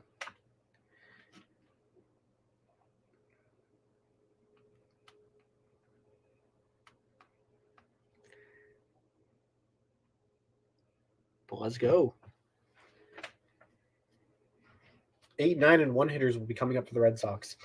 But let's go. 8, 9, and 1 hitters will be coming up for the Red Sox.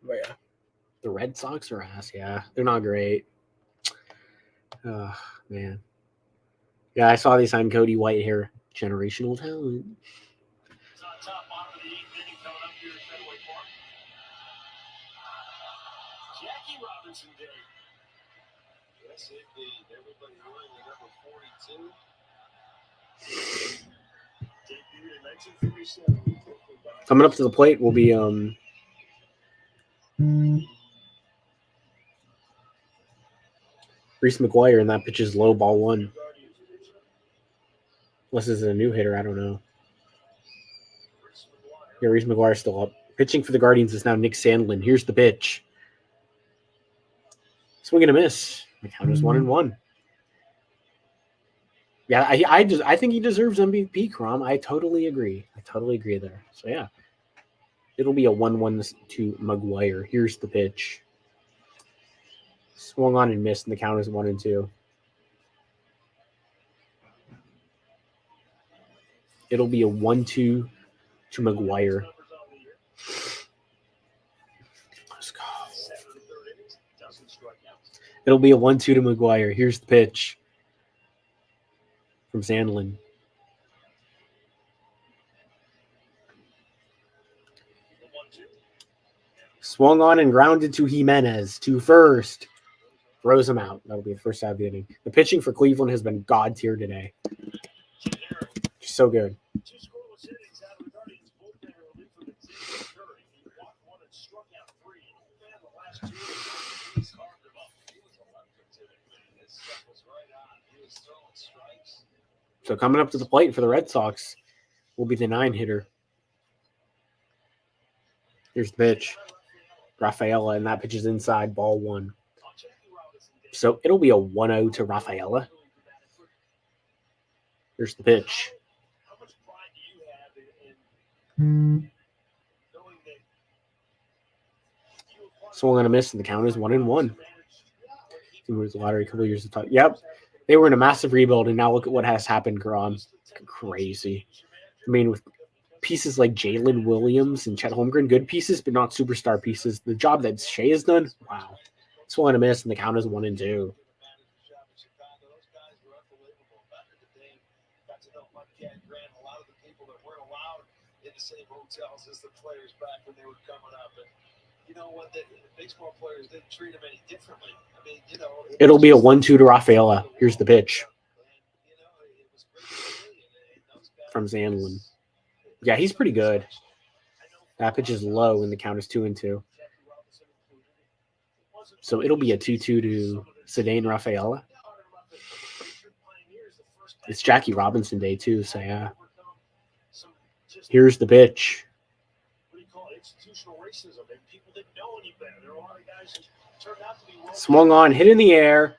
But yeah, the Red Sox are ass. Yeah, they're not great. Oh, man. Yeah, I saw they signed Cody Whitehair. Generational talent. Jackie Robinson Day. Yes, indeed. Everybody wearing the number 42. Debuted in 1947. Coming up to the plate will be Reese McGuire, and that pitch is low, ball 1. Unless this is a new hitter, I don't know. Yeah, Reese McGuire's still up. Pitching for the Guardians is now Nick Sandlin. Here's the pitch. Swing and a miss. The count is 1-1. Yeah, I think he deserves MVP, Crom. I totally agree. There. So, yeah. It'll be a 1-1 to McGuire. Here's the pitch. Swung on and missed, and the count is 1-2. It'll be a 1-2 to McGuire. Let's go. It'll be a 1-2 to McGuire. Here's the pitch from Sandlin. Swung on and grounded to Jimenez to first. Throws him out. That'll be the first out of the inning. The pitching for Cleveland has been god tier today. Just so good. So coming up to the plate for the Red Sox will be the 9-hitter. Here's the pitch. Rafaela, and that pitch is inside, ball 1. So it'll be a 1-0 to Rafaela. Here's the pitch. How much pride do you have in knowing that you Swung on a miss, and the count is 1-1. He was the lottery a couple years ago. Yep. They were in a massive rebuild, and now look at what has happened, Grom. Crazy. I mean, with pieces like Jalen Williams and Chet Holmgren, good pieces, but not superstar pieces. The job that Shea has done, wow. Swung on a miss, and the count is 1-2. same hotels as the players back when they were coming up. And you know what? The baseball players didn't treat them any differently. I mean, you know, it'll be a 1-2 to Rafaela. Here's the pitch from Zanlin. Yeah, he's pretty good. That pitch is low, and the count is 2-2. So it'll be a 2-2 to Ceddanne Rafaela. It's Jackie Robinson Day too, so yeah. Here's the pitch. Swung on, hit in the air.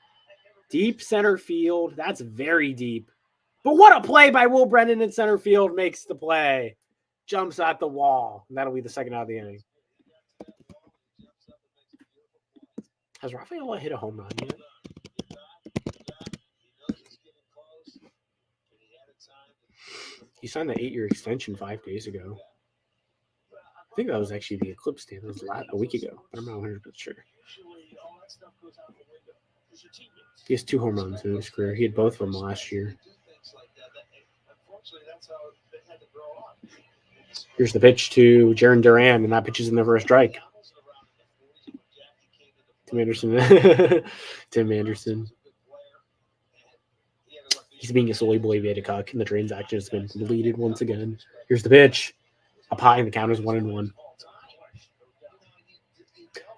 Deep center field. That's very deep. But what a play by Will Brennan in center field makes the play. Jumps at the wall. And that'll be the second out of the inning. Has Rafaela hit a home run yet? He signed the 8-year extension 5 days ago. I think that was actually the Eclipse day. That was a week ago, but I'm not 100% sure. He has 2 home runs in his career. He had both of them last year. Here's the pitch to Jarren Duran, and that pitch is in the first strike. Tim Anderson. Tim Anderson. He's being a solely Bolivian cuck, and the transaction has been deleted once again. Here's the pitch. Up high, and the count is 1-1.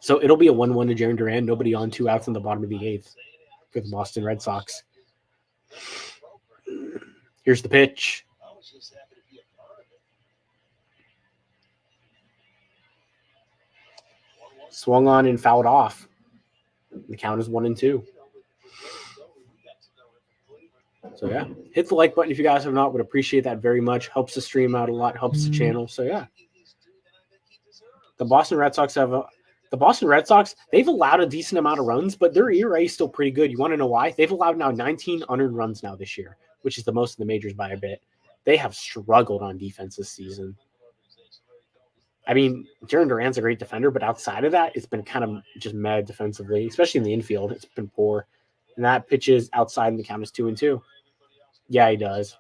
So it'll be a 1-1 to Jarren Duran. Nobody on, 2 outs in the bottom of the 8th for the Boston Red Sox. Here's the pitch. Swung on and fouled off. The count is 1-2. So, yeah, hit the like button if you guys have not. Would appreciate that very much. Helps the stream out a lot. Helps the channel. So, yeah. The Boston Red Sox, they've allowed a decent amount of runs, but their ERA is still pretty good. You want to know why? They've allowed now 19 unearned runs now this year, which is the most in the majors by a bit. They have struggled on defense this season. I mean, Jarren Duran's a great defender, but outside of that, it's been kind of just mad defensively, especially in the infield. It's been poor. And that pitch is outside, and the count is 2-2. Yeah, he does.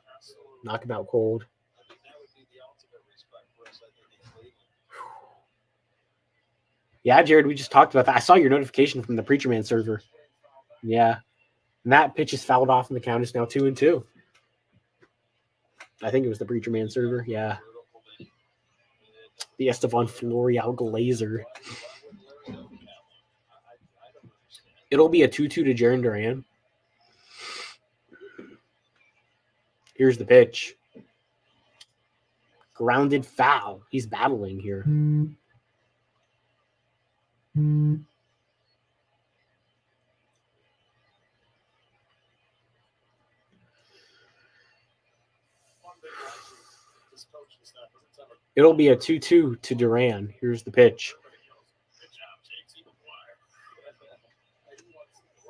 Knock him out cold. Yeah, Jared, we just talked about that. I saw your notification from the Preacher Man server. Yeah. And that pitch is fouled off, and the count is now 2-2. I think it was the Preacher Man server. Yeah. The Estevan Florial Glazer. It'll be a 2-2 to Jarren Duran. Here's the pitch. Grounded foul. He's battling here. It'll be a 2-2 to Duran. Here's the pitch.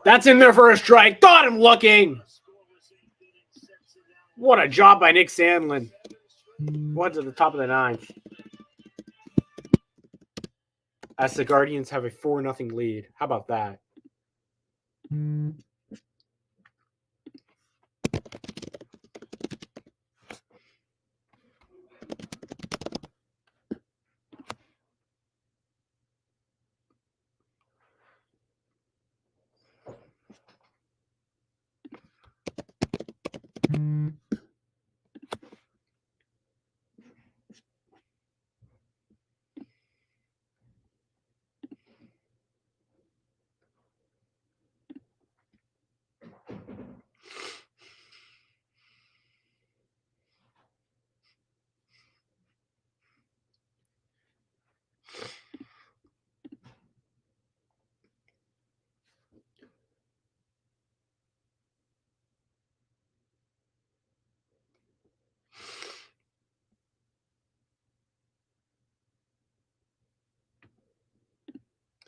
That's in there for a strike. Got him looking. What a job by Nick Sandlin. One to the top of the 9th. As the Guardians have a 4-0 lead. How about that?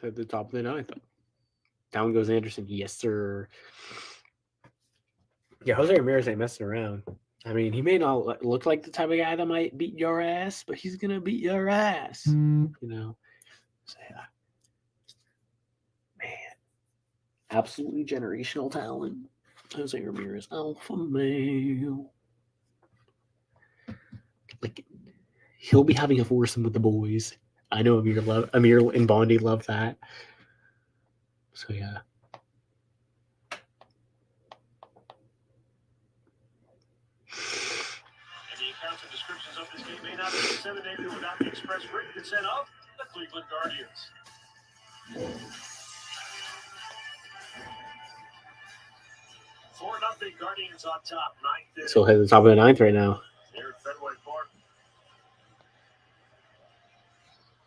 at the top of the ninth. Down goes Anderson. Yes, sir. Yeah, Jose Ramirez ain't messing around. I mean, he may not look like the type of guy that might beat your ass, but he's gonna beat your ass. You know. So, yeah. Man, absolutely generational talent. Jose Ramirez, alpha male. Like, he'll be having a foursome with the boys. I know Amir and Bondi love that. So yeah. And the accounts and descriptions of this game may not be disseminated without the express written consent of the Cleveland Guardians. 4-0 Guardians on top, ninth. So at the top of the ninth right now. Here at Fenway Park.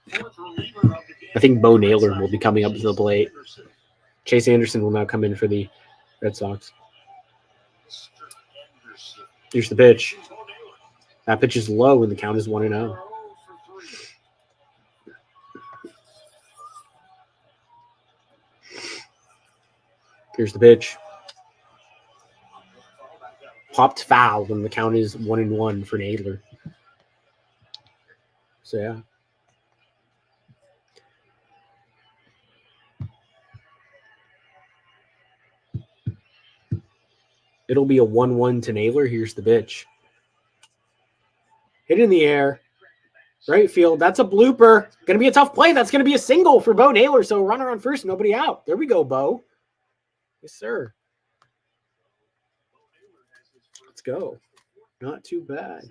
Fourth reliever of the game. I think Bo Naylor will be coming up to the plate. Chase Anderson will now come in for the Red Sox. Here's the pitch. That pitch is low and the count is 1-0. Here's the pitch. Popped foul when the count is 1-1 for Naylor. So yeah. It'll be a 1-1 to Naylor. Here's the pitch. Hit in the air. Right field. That's a blooper. Going to be a tough play. That's going to be a single for Bo Naylor. So runner on first, nobody out. There we go, Bo. Yes, sir. Let's go. Not too bad.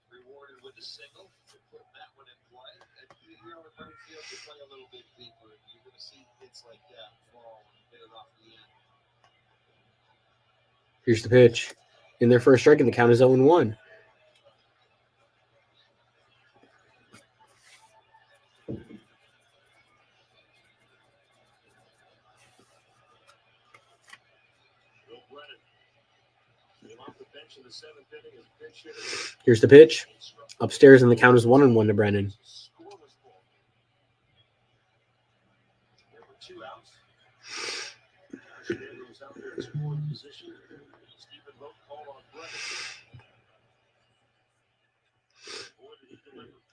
Rewarded with a single, put that one in play. And you know, in right field, you play a little bit deeper. You're going to see hits like that fall and hit it off the end. Here's the pitch. In their first strike, and the count is 0-1. Here's the pitch. Upstairs, and the count is 1-1 to Brennan.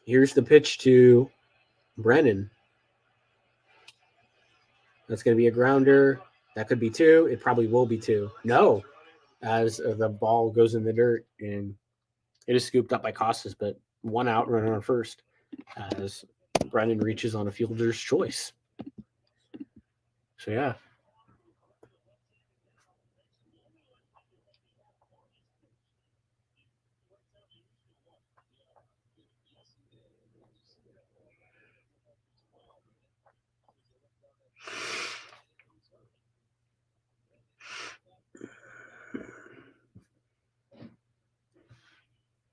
Here's the pitch to Brennan. That's going to be a grounder. That could be 2. It probably will be 2. No, as the ball goes in the dirt, and it is scooped up by Costas, but 1 out, runner on first, as Brennan reaches on a fielder's choice. So, yeah.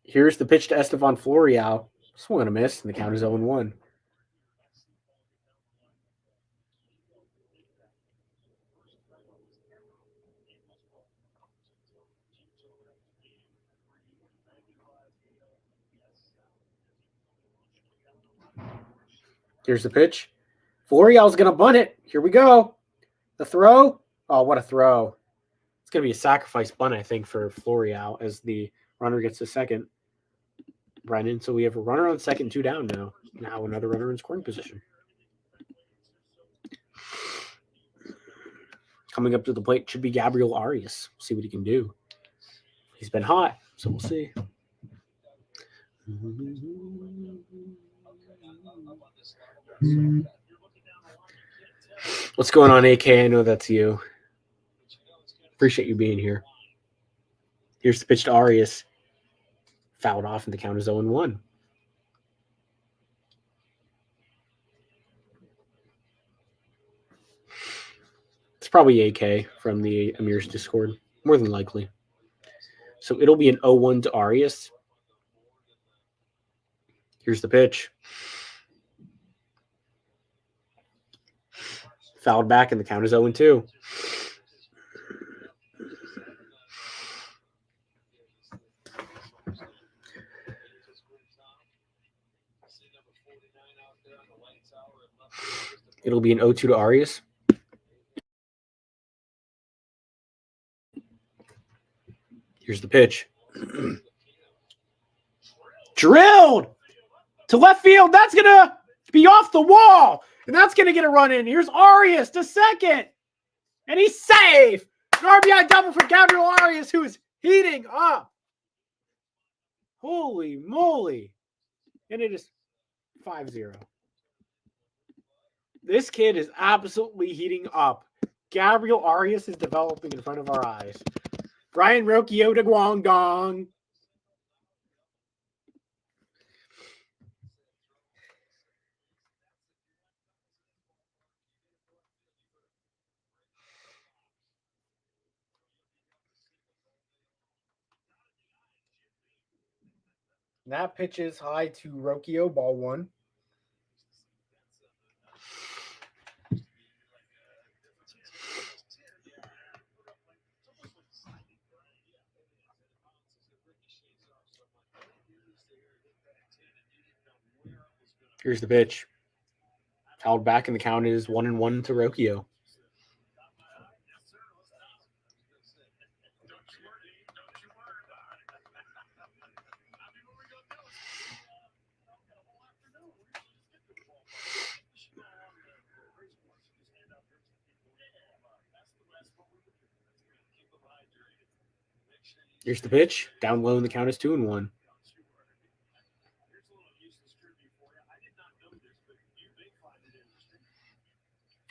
Here's the pitch to Estevan Florial. Swung and a miss, and the count is 0-1. Here's the pitch. Florial's going to bunt it. Here we go. The throw. Oh, what a throw. It's going to be a sacrifice bunt, I think, for Florial as the runner gets to second. Brennan. So we have a runner on second, 2 down now. Now another runner in scoring position. Coming up to the plate should be Gabriel Arias. See what he can do. He's been hot, so we'll see. What's going on, AK? I know that's you. Appreciate you being here. Here's the pitch to Arias. Fouled off, and the count is 0-1. It's probably AK from the Amir's Discord, more than likely. So it'll be an 0-1 to Arias. Here's the pitch. Fouled back, and the count is 0-2. It'll be an 0-2 to Arias. Here's the pitch. Drilled to left field. That's going to be off the wall. And that's going to get a run in. Here's Arias to second. And he's safe. An RBI double for Gabriel Arias, who is heating up. Holy moly. And it is 5-0. This kid is absolutely heating up. Gabriel Arias is developing in front of our eyes. Brian Rocchio to Guangdong. That pitch is high to Rocchio, ball one. Here's the pitch. Fouled back, and the count is 1-1 to Rocchio. Here's the pitch. Down low, and the count is 2-1.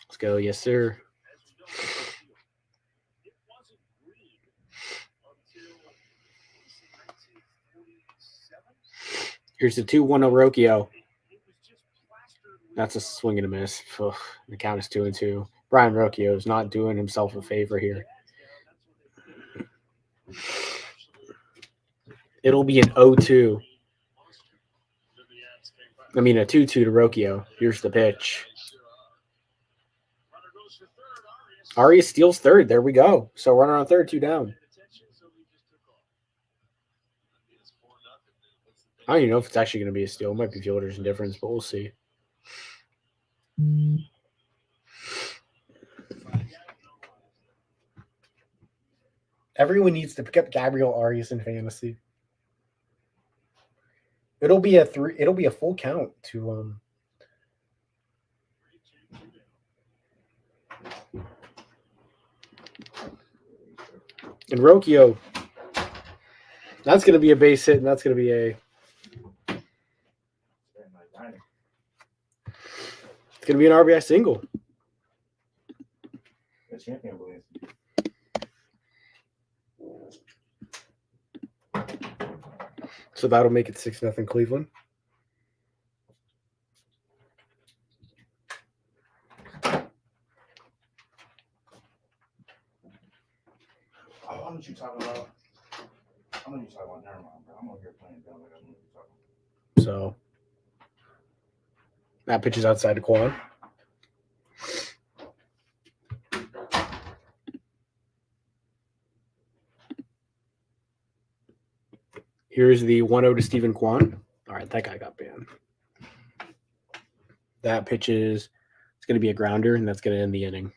Let's go. Yes, sir. Here's the 2-1 Rocchio. That's a swing and a miss. Ugh, the count is 2-2. Brian Rocchio is not doing himself a favor here. It'll be an 0-2. I mean, a 2-2 to Rocchio. Here's the pitch. Arias steals third. There we go. So runner on third, 2 down. I don't even know if it's actually going to be a steal. It might be fielder's indifference, but we'll see. Everyone needs to pick up Gabriel Arias in fantasy. It'll be a full count to and Rocchio. That's going to be a base hit, and that's going to be a. It's going to be an RBI single. The champion believes. So that'll make it 6-0 Cleveland. I know what you're talking about. I know what you're talking about. Never mind, bro. I'm over here playing dumb. I know what you're talking about. So that pitch is outside the Quan. Here's the 1-0 to Stephen Kwan. All right, that guy got banned. That pitch is it's going to be a grounder, and that's going to end the inning.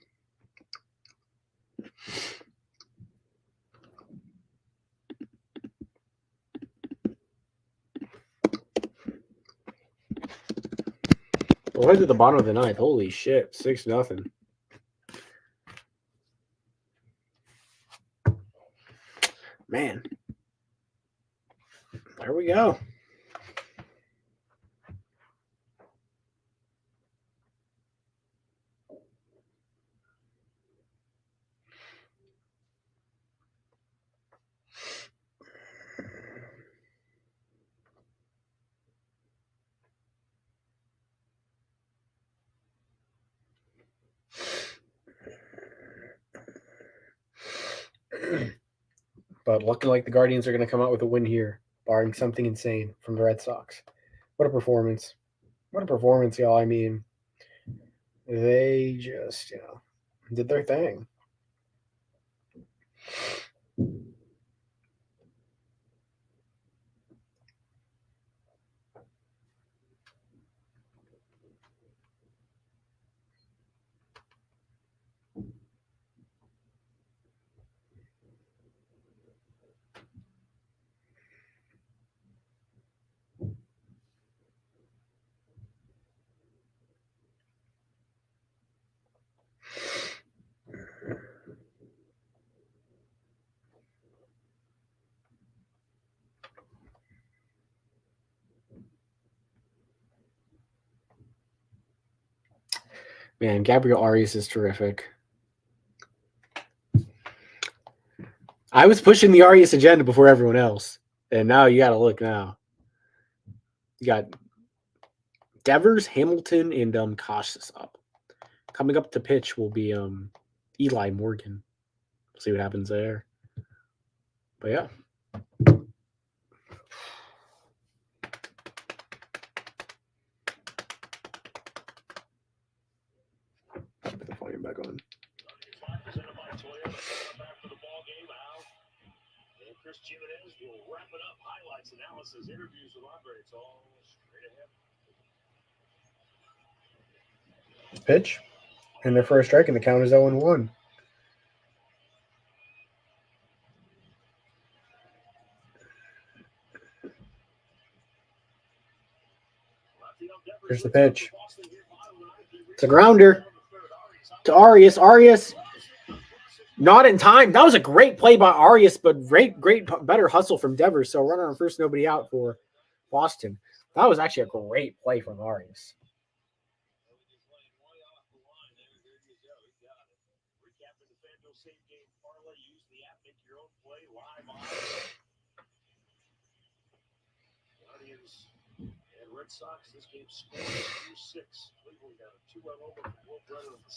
Well, right at the bottom of the ninth. Holy shit, 6-0. Man. There we go. But looking like the Guardians are going to come out with a win here, barring something insane from the Red Sox. What a performance. What a performance, y'all. I mean, they just, did their thing. Man, Gabriel Arias is terrific. I was pushing the Arias agenda before everyone else, and now you got to look now. You got Devers, Hamilton, and Cautious up. Coming up to pitch will be Eli Morgan. We'll see what happens there. But yeah. Put the volume back on. Chris Jimenez will wrap it up. Highlights, analysis, interviews with Andre. It's all straight ahead. Pitch. And their first strike, and the count is 0-1. Here's the pitch. It's a grounder to Arias. Arias not in time. That was a great play by Arias, but great, better hustle from Devers. So runner on first, nobody out for Boston. That was actually a great play from Arias. Red Sox, this game scores 2-6. Cleveland got a 2-run over from Will Brennan in the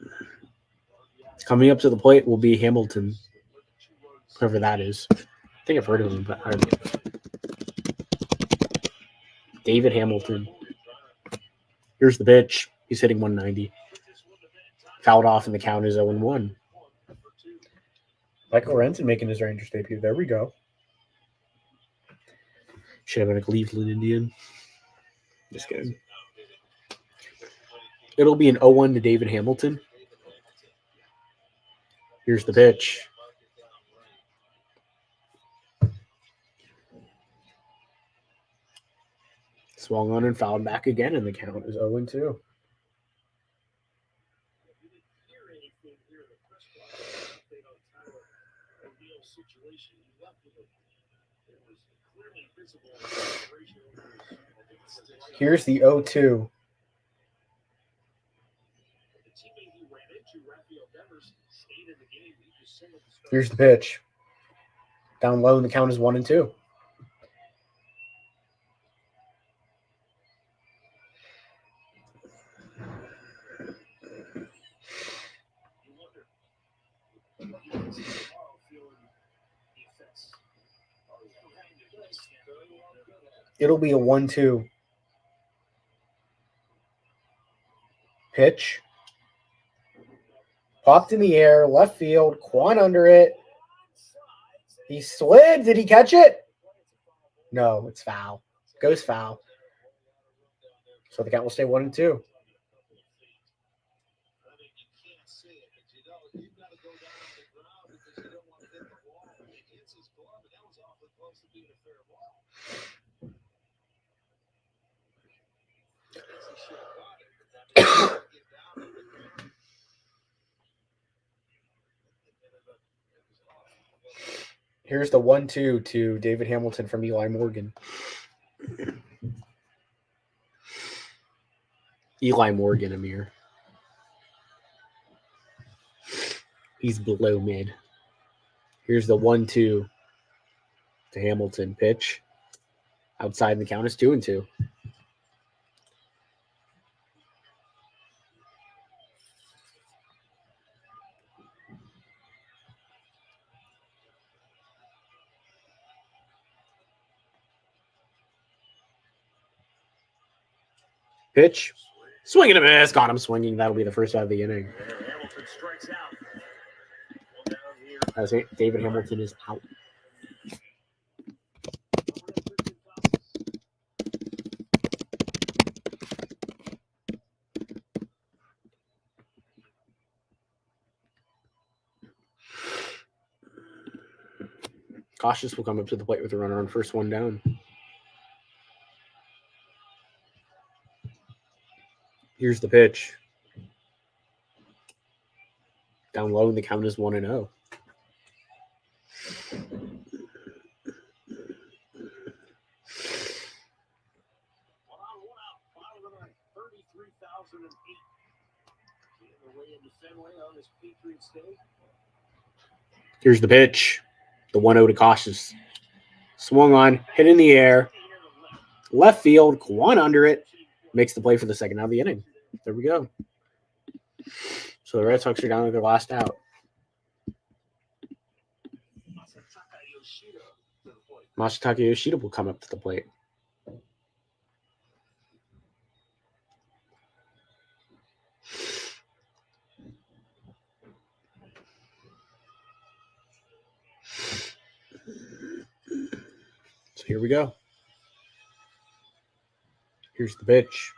7th. Coming up to the plate will be Hamilton, whoever that is. I think I've heard of him, but I don't know. David Hamilton. Here's the pitch. He's hitting 190. Fouled off, and the count is 0-1. Michael Renton making his Rangers debut. There we go. Should have been a Cleveland Indian. Just kidding. It'll be an 0-1 to David Hamilton. Here's the pitch. Swung on and fouled back again, and the count is 0-2. Here's the 0-2. Here's the pitch. Down low, and the count is 1-2. It'll be a 1-2. Pitch. Popped in the air, left field, Quan under it. He slid. Did he catch it? No, it's foul. Goes foul. So the count will stay 1-2. Here's the 1-2 to David Hamilton from Eli Morgan. Eli Morgan, Amir. He's below mid. Here's the 1-2 to Hamilton. Pitch. Outside, and the count is 2-2. Pitch. Swing and a miss. Got him swinging. That'll be the first out of the inning. As David Hamilton is out. Cautious will come up to the plate with a runner on first, one down. Here's the pitch. Down low, and the count is 1-0. the way into Fenway on this Patriots Day. Here's the pitch. The 1-0 to Cautious. Swung on, hit in the air. Left field, Kwan under it. Makes the play for the second out of the inning. There we go. So the Red Sox are down to their last out. Masataka Yoshida will come up to the plate. So here we go. Here's the pitch.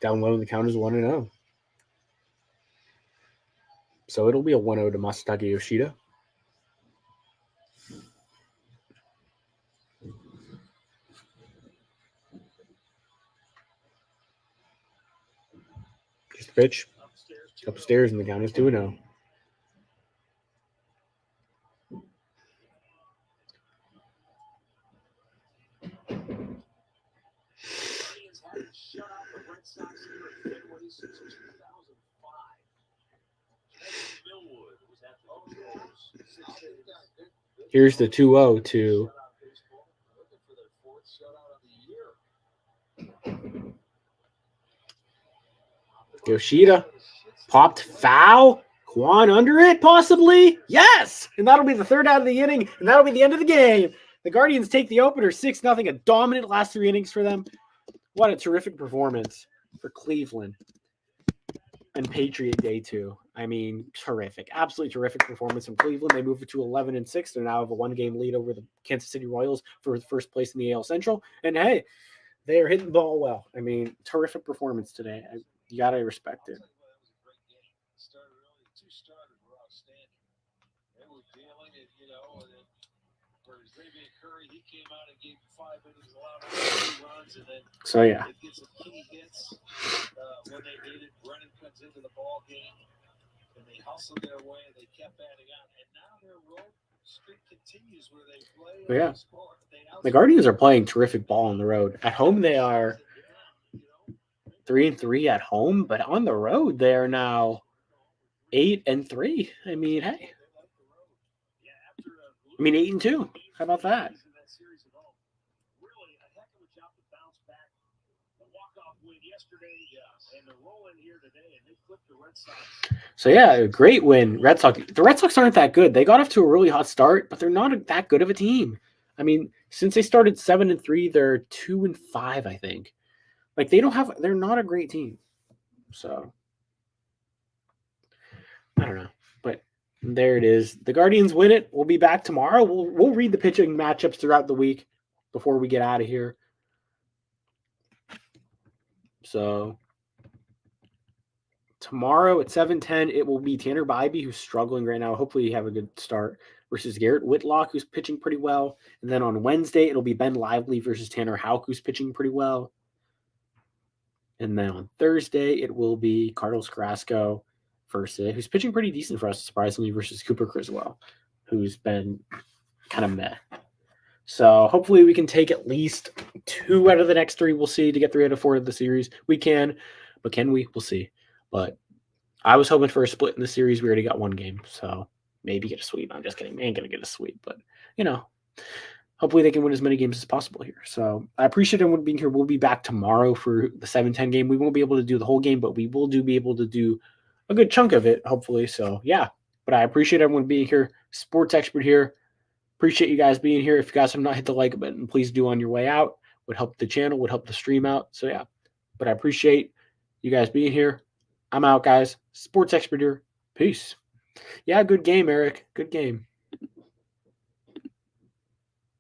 Down low, the count is 1-0. So it'll be a 1-0 to Masataka Yoshida. Here's the pitch. Upstairs, and the count is 2-0. Shut out the Red Sox here at Fenway since 2005. Millwood was at the controls. Here's the 2-0 to Looking for their fourth shutout of the year. Yoshida. Popped foul. Kwan under it, possibly. Yes! And that'll be the third out of the inning, and that'll be the end of the game. The Guardians take the opener 6-0. A dominant last 3 innings for them. What a terrific performance for Cleveland. And Patriot Day, too. I mean, terrific. Absolutely terrific performance from Cleveland. They move it to 11-6. They now have a 1-game lead over the Kansas City Royals for first place in the AL Central. And, hey, they are hitting the ball well. I mean, terrific performance today. You got to respect it. That was a great game. Started early. The two starters were outstanding. They were dealing it, and then for Xavier Curry, he came out and gave 5 innings, allowed 2 runs, and then So, yeah. they get some key hits when they needed. Brennan comes into the ball game, and they hustled their way, and they kept batting out. And now their road streak continues where they play. Oh, yeah. and score. The Guardians are playing terrific ball on the road. At home, they are 3-3 at home, but on the road, they are now 8-3. I mean, hey. I mean, 8-2. How about that? Really a heck of a job to bounce back. The walk-off win yesterday, and the roll in here today, and they clipped the Red Sox. So, yeah, a great win. Red Sox. The Red Sox aren't that good. They got off to a really hot start, but they're not that good of a team. I mean, since they started 7-3, they're 2-5, I think. Like, they're not a great team. So, I don't know. But there it is. The Guardians win it. We'll be back tomorrow. We'll read the pitching matchups throughout the week before we get out of here. So, tomorrow at 7:10, it will be Tanner Bybee, who's struggling right now. Hopefully, you have a good start, versus Garrett Whitlock, who's pitching pretty well. And then on Wednesday, it'll be Ben Lively versus Tanner Houck, who's pitching pretty well. And then on Thursday, it will be Carlos Carrasco who's pitching pretty decent for us, surprisingly, versus Cooper Criswell, who's been kind of meh. So hopefully we can take at least 2 out of the next 3. We'll see to get 3 out of 4 of the series. We can, but can we? We'll see. But I was hoping for a split in the series. We already got 1 game, so maybe get a sweep. I'm just kidding. We ain't going to get a sweep, but, hopefully they can win as many games as possible here. So I appreciate everyone being here. We'll be back tomorrow for the 7:10 game. We won't be able to do the whole game, but we will be able to do a good chunk of it, hopefully. So, yeah. But I appreciate everyone being here. Sports Expert here. Appreciate you guys being here. If you guys have not hit the like button, please do on your way out. Would help the channel, would help the stream out. So, yeah. But I appreciate you guys being here. I'm out, guys. Sports Expert here. Peace. Yeah, good game, Eric. Good game.